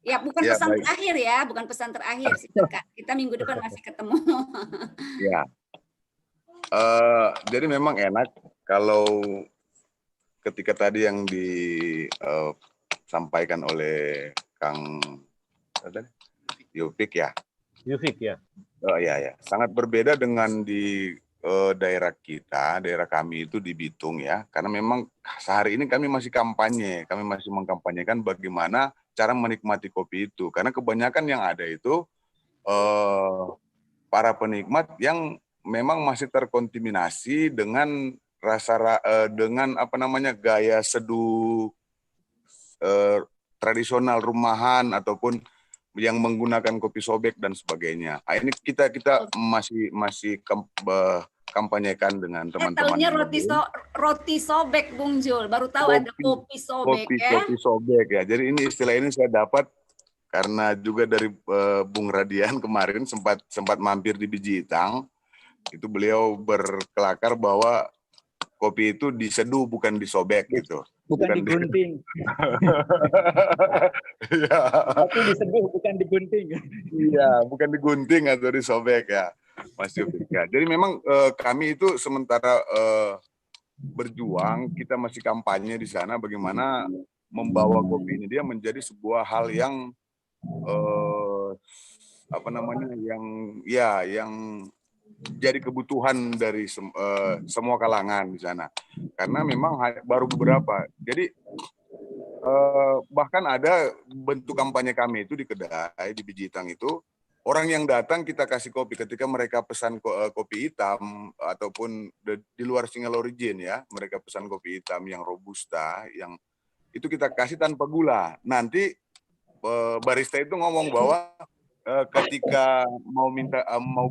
Ya, bukan
Ya,
pesan
baik.
terakhir ya, bukan pesan terakhir. Kita minggu depan masih ketemu.
Ya. Jadi memang enak kalau ketika tadi yang disampaikan oleh Kang Yufik ya.
Yufik ya.
Oh iya ya, sangat berbeda dengan di daerah kita, daerah kami itu di Bitung ya. Karena memang sehari ini kami masih kampanye, kami masih mengkampanyekan bagaimana cara menikmati kopi itu. Karena kebanyakan yang ada itu para penikmat yang memang masih terkontaminasi dengan dengan apa namanya gaya seduh tradisional rumahan ataupun yang menggunakan kopi sobek dan sebagainya. Nah, ini kita masih kampanyekan dengan teman-teman.
Tahunya roti sobek, Bung Jul. Baru tahu ada kopi sobek ya.
Kopi sobek ya. Jadi ini istilah ini saya dapat karena juga dari Bung Radian kemarin sempat mampir di Biji Itang. Itu beliau berkelakar bahwa kopi itu diseduh bukan disobek gitu.
Bukan digunting.
Iya.
Tapi diseduh bukan digunting.
Iya, bukan digunting atau disobek ya, Mas Yufik. Ya. Jadi memang kami itu sementara berjuang, kita masih kampanye di sana bagaimana membawa kopi ini dia menjadi sebuah hal yang apa namanya yang jadi kebutuhan dari semua kalangan di sana. Karena memang baru beberapa. Jadi bahkan ada bentuk kampanye kami itu di kedai di Biji Itang itu, orang yang datang kita kasih kopi ketika mereka pesan kopi hitam ataupun di luar single origin ya, mereka pesan kopi hitam yang robusta, yang itu kita kasih tanpa gula. Nanti barista itu ngomong bahwa ketika mau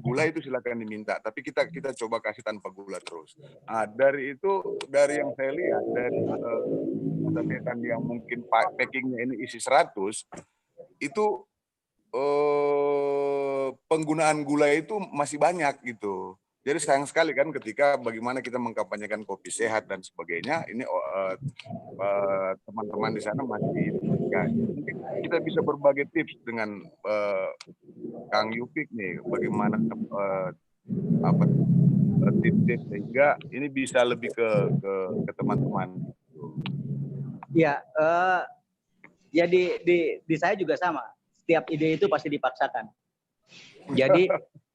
gula itu silakan diminta, tapi kita coba kasih tanpa gula terus. Nah, dari yang saya lihat dari yang mungkin packingnya ini isi 100 itu penggunaan gula itu masih banyak gitu. Jadi sayang sekali kan ketika bagaimana kita mengkampanyekan kopi sehat dan sebagainya, ini teman-teman di sana masih mungkin kita bisa berbagi tips dengan Kang Yufik nih, bagaimana tips sehingga ini bisa lebih ke teman-teman.
Ya, ya di saya juga sama. Setiap ide itu pasti dipaksakan. Jadi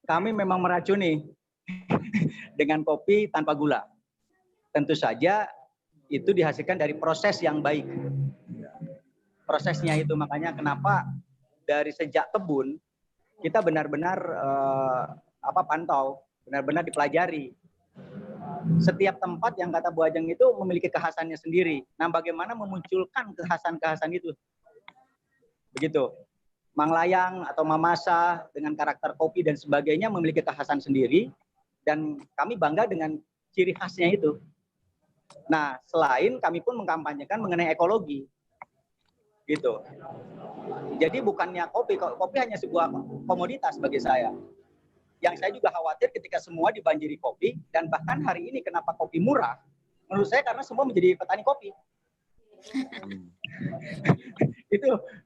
kami memang meracuni dengan kopi tanpa gula. Tentu saja itu dihasilkan dari proses yang baik. Prosesnya itu makanya kenapa dari sejak kebun kita benar-benar pantau, benar-benar dipelajari. Setiap tempat yang kata Bu Ajeng itu memiliki kekhasannya sendiri. Nah, bagaimana memunculkan kekhasan-kekhasan itu? Begitu. Manglayang atau Mamasa dengan karakter kopi dan sebagainya memiliki kekhasan sendiri. Dan kami bangga dengan ciri khasnya itu. Nah, selain kami pun mengkampanyekan mengenai ekologi. Gitu. Jadi bukannya kopi hanya sebuah komoditas bagi saya. Yang saya juga khawatir ketika semua dibanjiri kopi, dan bahkan hari ini kenapa kopi murah, menurut saya karena semua menjadi petani kopi.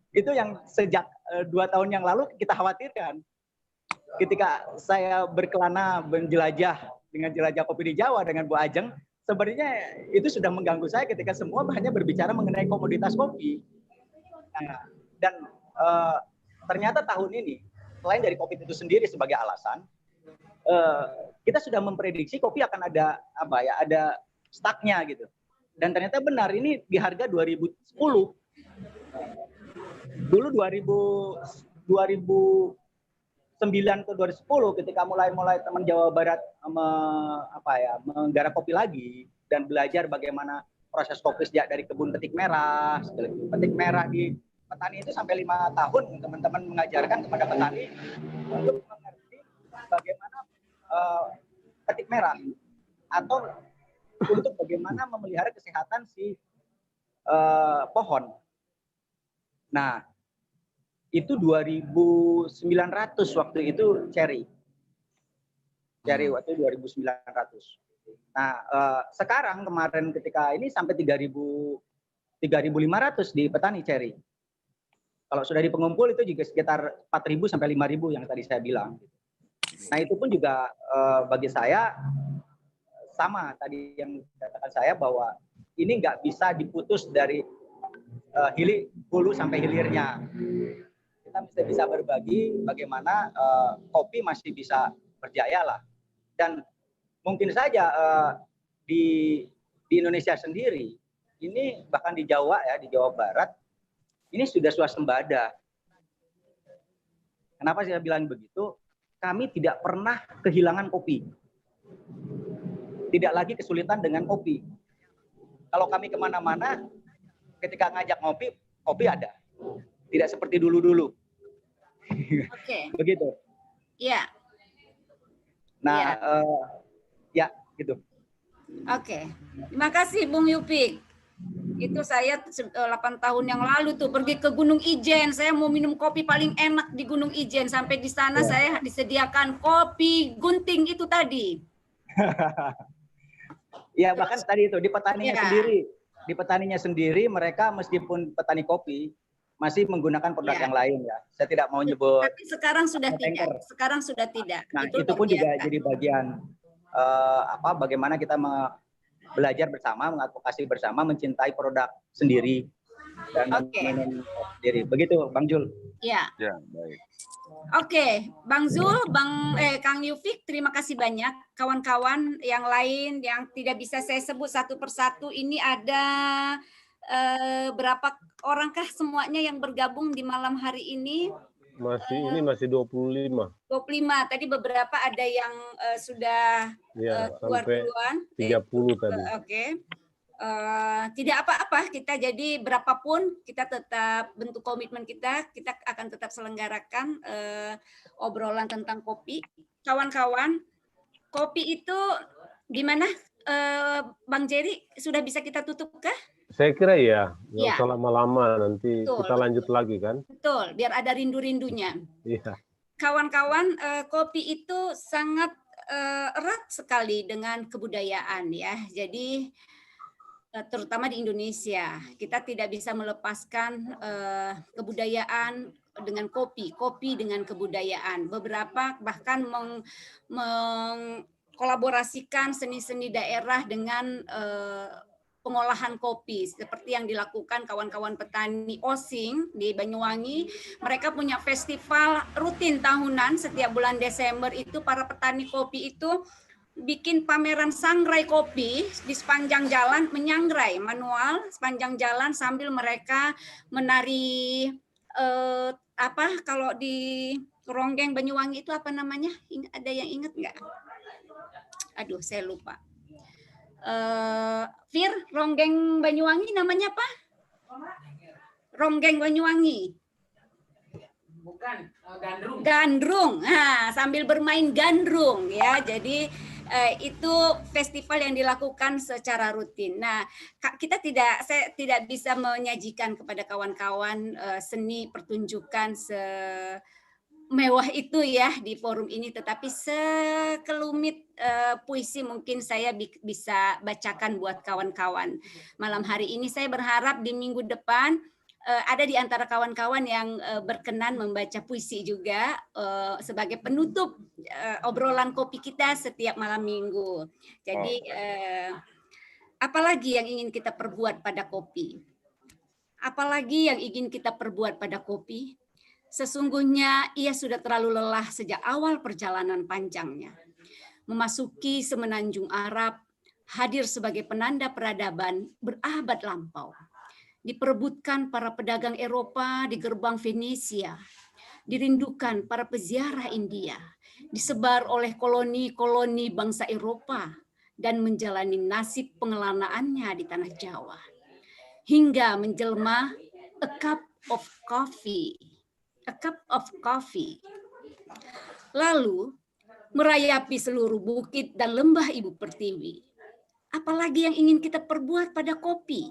Itu yang sejak 2 tahun yang lalu kita khawatirkan. Ketika saya berkelana menjelajah dengan jelajah kopi di Jawa dengan Bu Ajeng, sebenarnya itu sudah mengganggu saya ketika semua hanya berbicara mengenai komoditas kopi. Nah, dan ternyata tahun ini selain dari kopi itu sendiri sebagai alasan, kita sudah memprediksi kopi akan ada ada stucknya gitu. Dan ternyata benar, ini di harga 2010. Dulu 2009 ke 2010 ketika mulai teman Jawa Barat menggarap kopi lagi dan belajar bagaimana proses kopi sejak dari kebun petik merah di petani itu sampai 5 tahun teman-teman mengajarkan kepada petani untuk mengerti bagaimana petik merah atau untuk bagaimana memelihara kesehatan si pohon. Nah, itu 2.900 waktu itu cherry. Cherry waktu 2.900. Nah, sekarang kemarin ketika ini sampai 3.500 di petani cherry. Kalau sudah di pengumpul itu juga sekitar 4.000 sampai 5.000 yang tadi saya bilang. Nah, itu pun juga bagi saya sama tadi yang dikatakan saya bahwa ini nggak bisa diputus dari hulu sampai hilirnya. Kita mesti bisa berbagi bagaimana kopi masih bisa berjaya lah. Dan mungkin saja di Indonesia sendiri, ini bahkan di Jawa ya, di Jawa Barat, ini sudah swasembada. Kenapa saya bilang begitu? Kami tidak pernah kehilangan kopi. Tidak lagi kesulitan dengan kopi. Kalau kami kemana-mana, ketika ngajak ngopi, kopi ada. Tidak seperti dulu-dulu.
Oke.
Begitu.
Iya.
Nah, ya gitu.
Oke. Terima kasih Bung Yupik. Itu saya 8 tahun yang lalu tuh pergi ke Gunung Ijen. Saya mau minum kopi paling enak di Gunung Ijen. Sampai di sana saya disediakan kopi gunting itu tadi.
Ya, bahkan tadi itu di petaninya sendiri. Di petaninya sendiri mereka meskipun petani kopi masih menggunakan produk yang lain ya. Saya tidak mau nyebut.
Tapi sekarang sudah tidak. Sekarang sudah tidak.
Nah, itu pun juga jadi bagian bagaimana kita belajar bersama, mengadvokasi bersama, mencintai produk sendiri dan minum sendiri. Begitu, Bang Jul.
Ya.
Ya, baik.
Oke, Bang Zul, Kang Yufik, terima kasih banyak. Kawan-kawan yang lain yang tidak bisa saya sebut satu persatu, ini ada berapa orangkah semuanya yang bergabung di malam hari ini?
Masih 25.
25. Tadi beberapa ada yang sudah keluar duluan.
30 tadi.
Oke. Tidak apa-apa, kita jadi berapapun kita tetap bentuk komitmen kita akan tetap selenggarakan obrolan tentang kopi. Kawan-kawan, kopi itu gimana? Bang Jerry, sudah bisa kita tutup kah?
Saya kira ya, nggak usah lama-lama, nanti kita lanjut lagi kan.
Betul, biar ada rindu-rindunya.
Iya.
Kawan-kawan, kopi itu sangat erat sekali dengan kebudayaan ya. Jadi terutama di Indonesia, kita tidak bisa melepaskan kebudayaan dengan kopi dengan kebudayaan. Beberapa bahkan mengkolaborasikan seni-seni daerah dengan pengolahan kopi seperti yang dilakukan kawan-kawan petani Osing di Banyuwangi. Mereka punya festival rutin tahunan setiap bulan Desember itu para petani kopi itu bikin pameran sangrai kopi di sepanjang jalan, menyangrai manual sepanjang jalan sambil mereka menari kalau di Ronggeng Banyuwangi itu apa namanya? Ada yang ingat nggak? Aduh, saya lupa. Fir, Ronggeng Banyuwangi namanya apa? Ronggeng Banyuwangi. Bukan, gandrung. Gandrung. Nah, sambil bermain gandrung ya. Jadi itu festival yang dilakukan secara rutin. Nah, saya tidak bisa menyajikan kepada kawan-kawan seni pertunjukan mewah itu ya di forum ini, tetapi sekelumit puisi mungkin saya bisa bacakan buat kawan-kawan. Malam hari ini saya berharap di minggu depan ada di antara kawan-kawan yang berkenan membaca puisi juga sebagai penutup obrolan kopi kita setiap malam minggu. Jadi apalagi yang ingin kita perbuat pada kopi? Apalagi yang ingin kita perbuat pada kopi? Sesungguhnya ia sudah terlalu lelah sejak awal perjalanan panjangnya. Memasuki semenanjung Arab, hadir sebagai penanda peradaban berabad lampau. Diperebutkan para pedagang Eropa di gerbang Venesia. Dirindukan para peziarah India. Disebar oleh koloni-koloni bangsa Eropa dan menjalani nasib pengelanaannya di tanah Jawa. Hingga menjelma a cup of coffee. A cup of coffee. Lalu merayapi seluruh bukit dan lembah Ibu Pertiwi. Apalagi yang ingin kita perbuat pada kopi?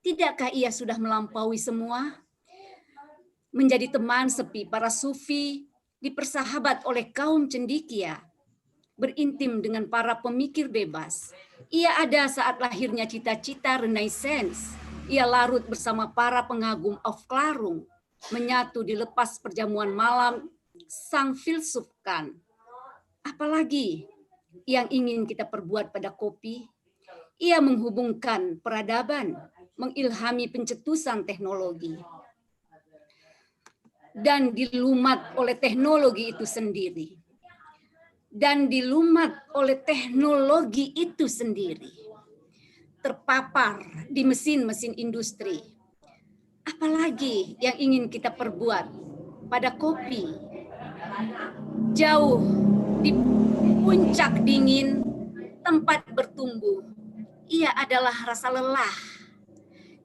Tidakkah ia sudah melampaui semua? Menjadi teman sepi para sufi, dipersahabat oleh kaum cendekia. Berintim dengan para pemikir bebas. Ia ada saat lahirnya cita-cita Renaissance. Ia larut bersama para pengagum Aufklärung, menyatu di lepas perjamuan malam sang filsuf Kant. Apalagi yang ingin kita perbuat pada kopi? Ia menghubungkan peradaban, mengilhami pencetusan teknologi, dan dilumat oleh teknologi itu sendiri. Terpapar di mesin-mesin industri. Apalagi yang ingin kita perbuat pada kopi? Jauh di puncak dingin, tempat bertumbuh, ia adalah rasa lelah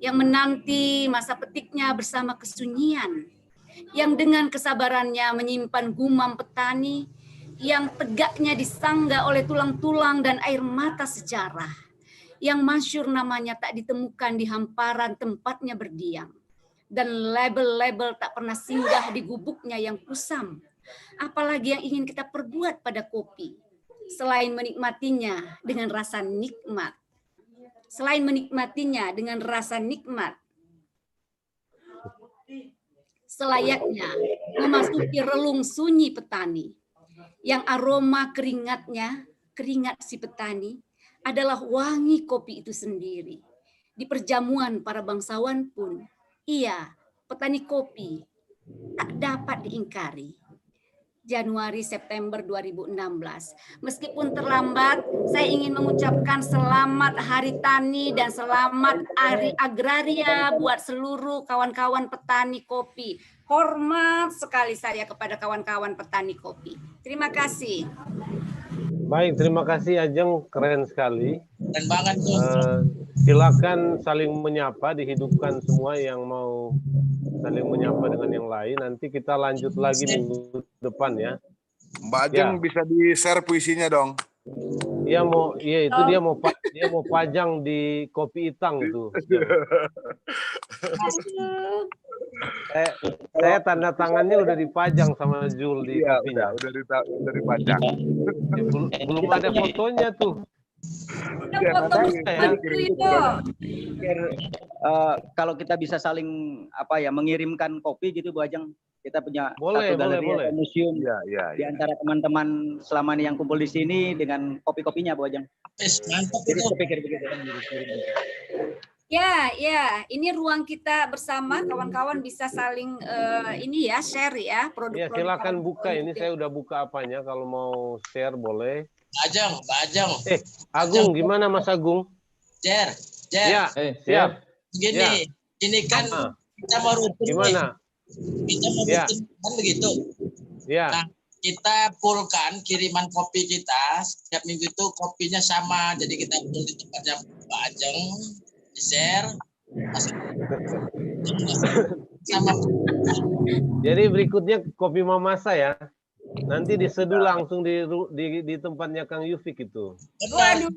yang menanti masa petiknya bersama kesunyian, yang dengan kesabarannya menyimpan gumam petani, yang tegaknya disangga oleh tulang-tulang dan air mata sejarah, yang masyhur namanya tak ditemukan di hamparan tempatnya berdiam, dan label-label tak pernah singgah di gubuknya yang kusam. Apalagi yang ingin kita perbuat pada kopi, selain menikmatinya dengan rasa nikmat. Selayaknya memasuki relung sunyi petani, yang aroma keringat si petani, adalah wangi kopi itu sendiri. Di perjamuan para bangsawan pun, ia, petani kopi, tak dapat diingkari. Januari-September 2016. Meskipun terlambat, saya ingin mengucapkan selamat Hari Tani dan selamat Hari Agraria buat seluruh kawan-kawan petani kopi. Hormat sekali saya kepada kawan-kawan petani kopi. Terima kasih.
Baik, terima kasih Ajeng, keren sekali.
Dan banget
silakan saling menyapa, dihidupkan semua yang mau saling menyapa dengan yang lain. Nanti kita lanjut lagi minggu depan ya.
Mbak Ajeng bisa di-share puisinya dong.
Dia mau pajang di Kopi Itang itu. Saya tanda tangannya udah dipajang sama Jul di kopinya.
Udah dipajang.
Belum ada fotonya tuh.
Kalau kita bisa saling mengirimkan kopi gitu Bu Ajeng, kita punya
boleh.
museum di antara teman-teman selama ini yang kumpul di sini dengan kopi-kopinya Bu Ajeng.
Mantap
itu.
Ya, ini ruang kita bersama, kawan-kawan bisa saling share ya produk-produk.
Ya, silakan buka ini, saya udah buka apanya, kalau mau share boleh.
Mbak Ajeng.
Agung, gimana Mas Agung?
Jer.
Ya, siap.
Gini, ini kan kita mau rutin.
Gimana?
Kita mau rutin kan begitu.
Ya.
Nah, kita fullkan kiriman kopi kita setiap minggu itu kopinya sama, jadi kita full di tempatnya Mbak Ajeng, di share. Sama.
Jadi berikutnya kopi Mamasa ya. Nanti diseduh langsung di tempatnya Kang Yufik itu.
Waduh.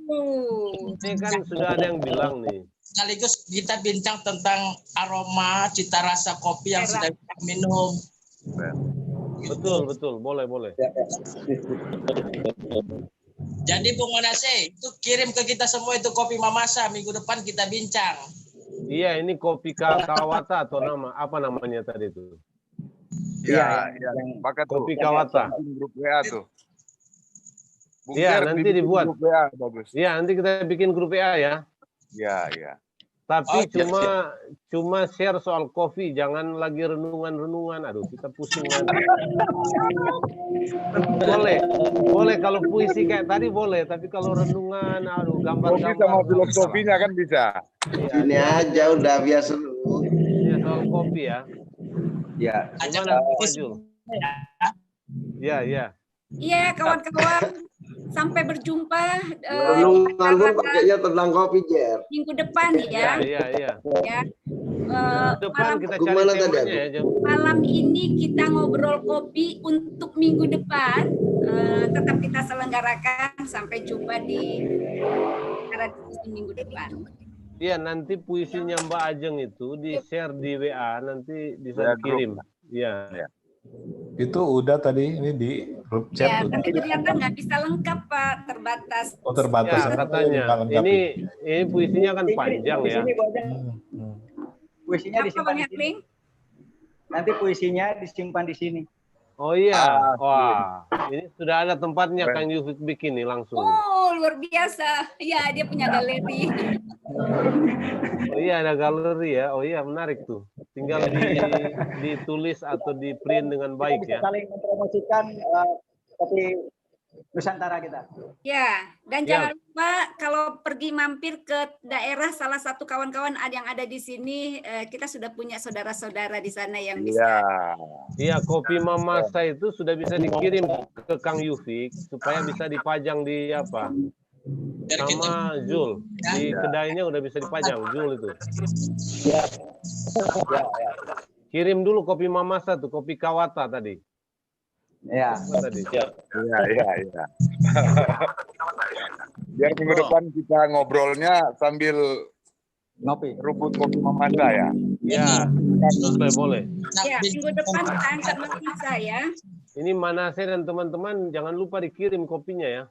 Ini kan sudah ada yang bilang nih.
Sekaligus kita bincang tentang aroma, cita rasa kopi yang sedang kita minum.
Betul. Boleh.
Jadi Bung Manase, itu kirim ke kita semua itu kopi Mamasa. Minggu depan kita bincang.
Iya, ini kopi Kawata atau apa namanya tadi itu?
Iya.
Kopi Kawata.
Grup WA tuh.
Iya, nanti dibuat.
Grup WA bagus.
Iya, nanti kita bikin grup WA ya.
Iya.
Tapi cuma share soal kopi, jangan lagi renungan-renungan. Aduh, kita pusing nanti. Boleh kalau puisi kayak tadi boleh, tapi kalau renungan, aduh, gambar-gambar.
Kopi sama filosofinya kan bisa.
Ini aja udah biasa.
Ya, soal kopi ya.
Ya.
Gimana Pak Jul? Ya.
Iya, kawan-kawan. Sampai berjumpa
renungan pun pakainya tentang kopi, Jer.
Minggu depan ya.
Iya.
Ya.
Depan kita cari temanya ya.
Malam ini kita ngobrol kopi untuk minggu depan. Tetap kita selenggarakan. Sampai jumpa di acara diskusi minggu depan.
Iya, nanti puisinya Mbak Ajeng itu di-share di WA, nanti bisa dikirim. Iya.
Itu udah tadi ini di grup chat.
Ya, tapi ternyata nggak bisa lengkap Pak, terbatas.
Oh terbatas.
Ya, katanya. Ini puisinya kan panjang ya.
Puisinya disimpan di sini. Nanti puisinya disimpan di sini.
Oh iya, wah, ini sudah ada tempatnya Kang Yufik bikin nih langsung.
Oh luar biasa, ya dia punya galeri.
Oh iya ada galeri ya, oh iya menarik tuh. Tinggal ditulis atau di print dengan baik
kita bisa
ya.
saling mempromosikan kopi Nusantara kita.
Ya, dan jangan lupa kalau pergi mampir ke daerah salah satu kawan-kawan yang ada di sini, kita sudah punya saudara-saudara di sana yang bisa.
Iya, kopi Mamasa itu sudah bisa dikirim ke Kang Yufik supaya bisa dipajang di apa? Sama Jul. Di kedainya udah bisa dipajang Jul itu. Kirim dulu kopi Mamasa tuh, kopi Kawata tadi.
Ya.
Tadi.
Iya. Biar minggu depan kita ngobrolnya sambil
ngopi.
Rubut kopi Mamasa ya.
Ya, boleh.
Ya, minggu depan kita angkat Mamasa ya.
Ini Manase dan teman-teman jangan lupa dikirim kopinya ya.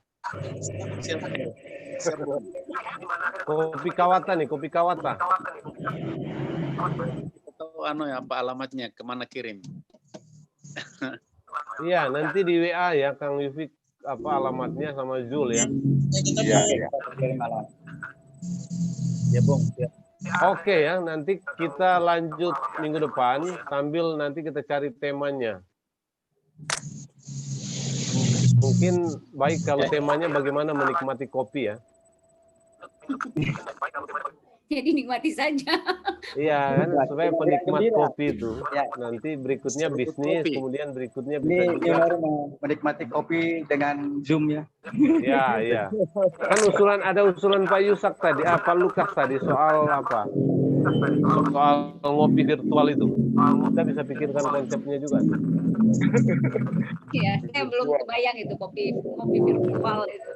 Kopi Kawata nih, kopi Kawata.
Atau ya apa alamatnya, kemana kirim?
Iya, nanti di WA ya Kang Yufik apa alamatnya sama Zul ya.
Iya.
Ya, Bung. Ya.
Oke ya, nanti kita lanjut minggu depan sambil nanti kita cari temanya. Mungkin baik kalau temanya bagaimana menikmati kopi ya.
Jadi nikmati saja.
Iya kan, supaya penikmat kopi itu nanti berikutnya bisnis, kemudian berikutnya bisa juga
menikmati kopi dengan Zoom ya.
Iya. Kan ada usulan Pak Yusak tadi, Pak Lukas tadi soal apa? Soal ngopi virtual itu. Kita bisa pikirkan konsepnya juga.
Iya, saya belum kebayang itu kopi virtual itu.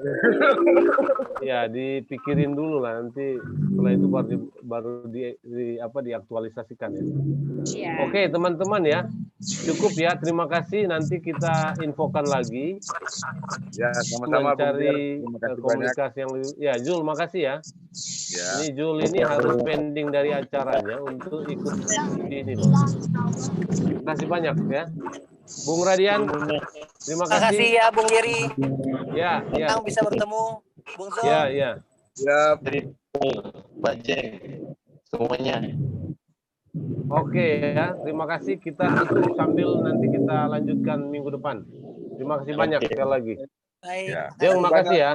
Ya, dipikirin dulu lah nanti setelah itu baru diaktualisasikan ya.
Iya.
Oke, teman-teman ya. Cukup ya, terima kasih. Nanti kita infokan lagi.
Ya, sama-sama
mencari komunikasi yang lebih. Ya, Jul, makasih ya.
Ya.
Ini Jul ini harus pending dari acaranya untuk ikut di ini loh. Terima kasih banyak ya. Bung Radian, terima kasih.
Terima kasih ya Bung Yeri.
Ya.
Senang bisa bertemu Bung Zul.
Ya.
Ya,
Pak Jeng, semuanya.
Oke ya, terima kasih. Kita tutup sambil nanti kita lanjutkan minggu depan. Terima kasih banyak sekali lagi.
Baik.
Terima kasih ya.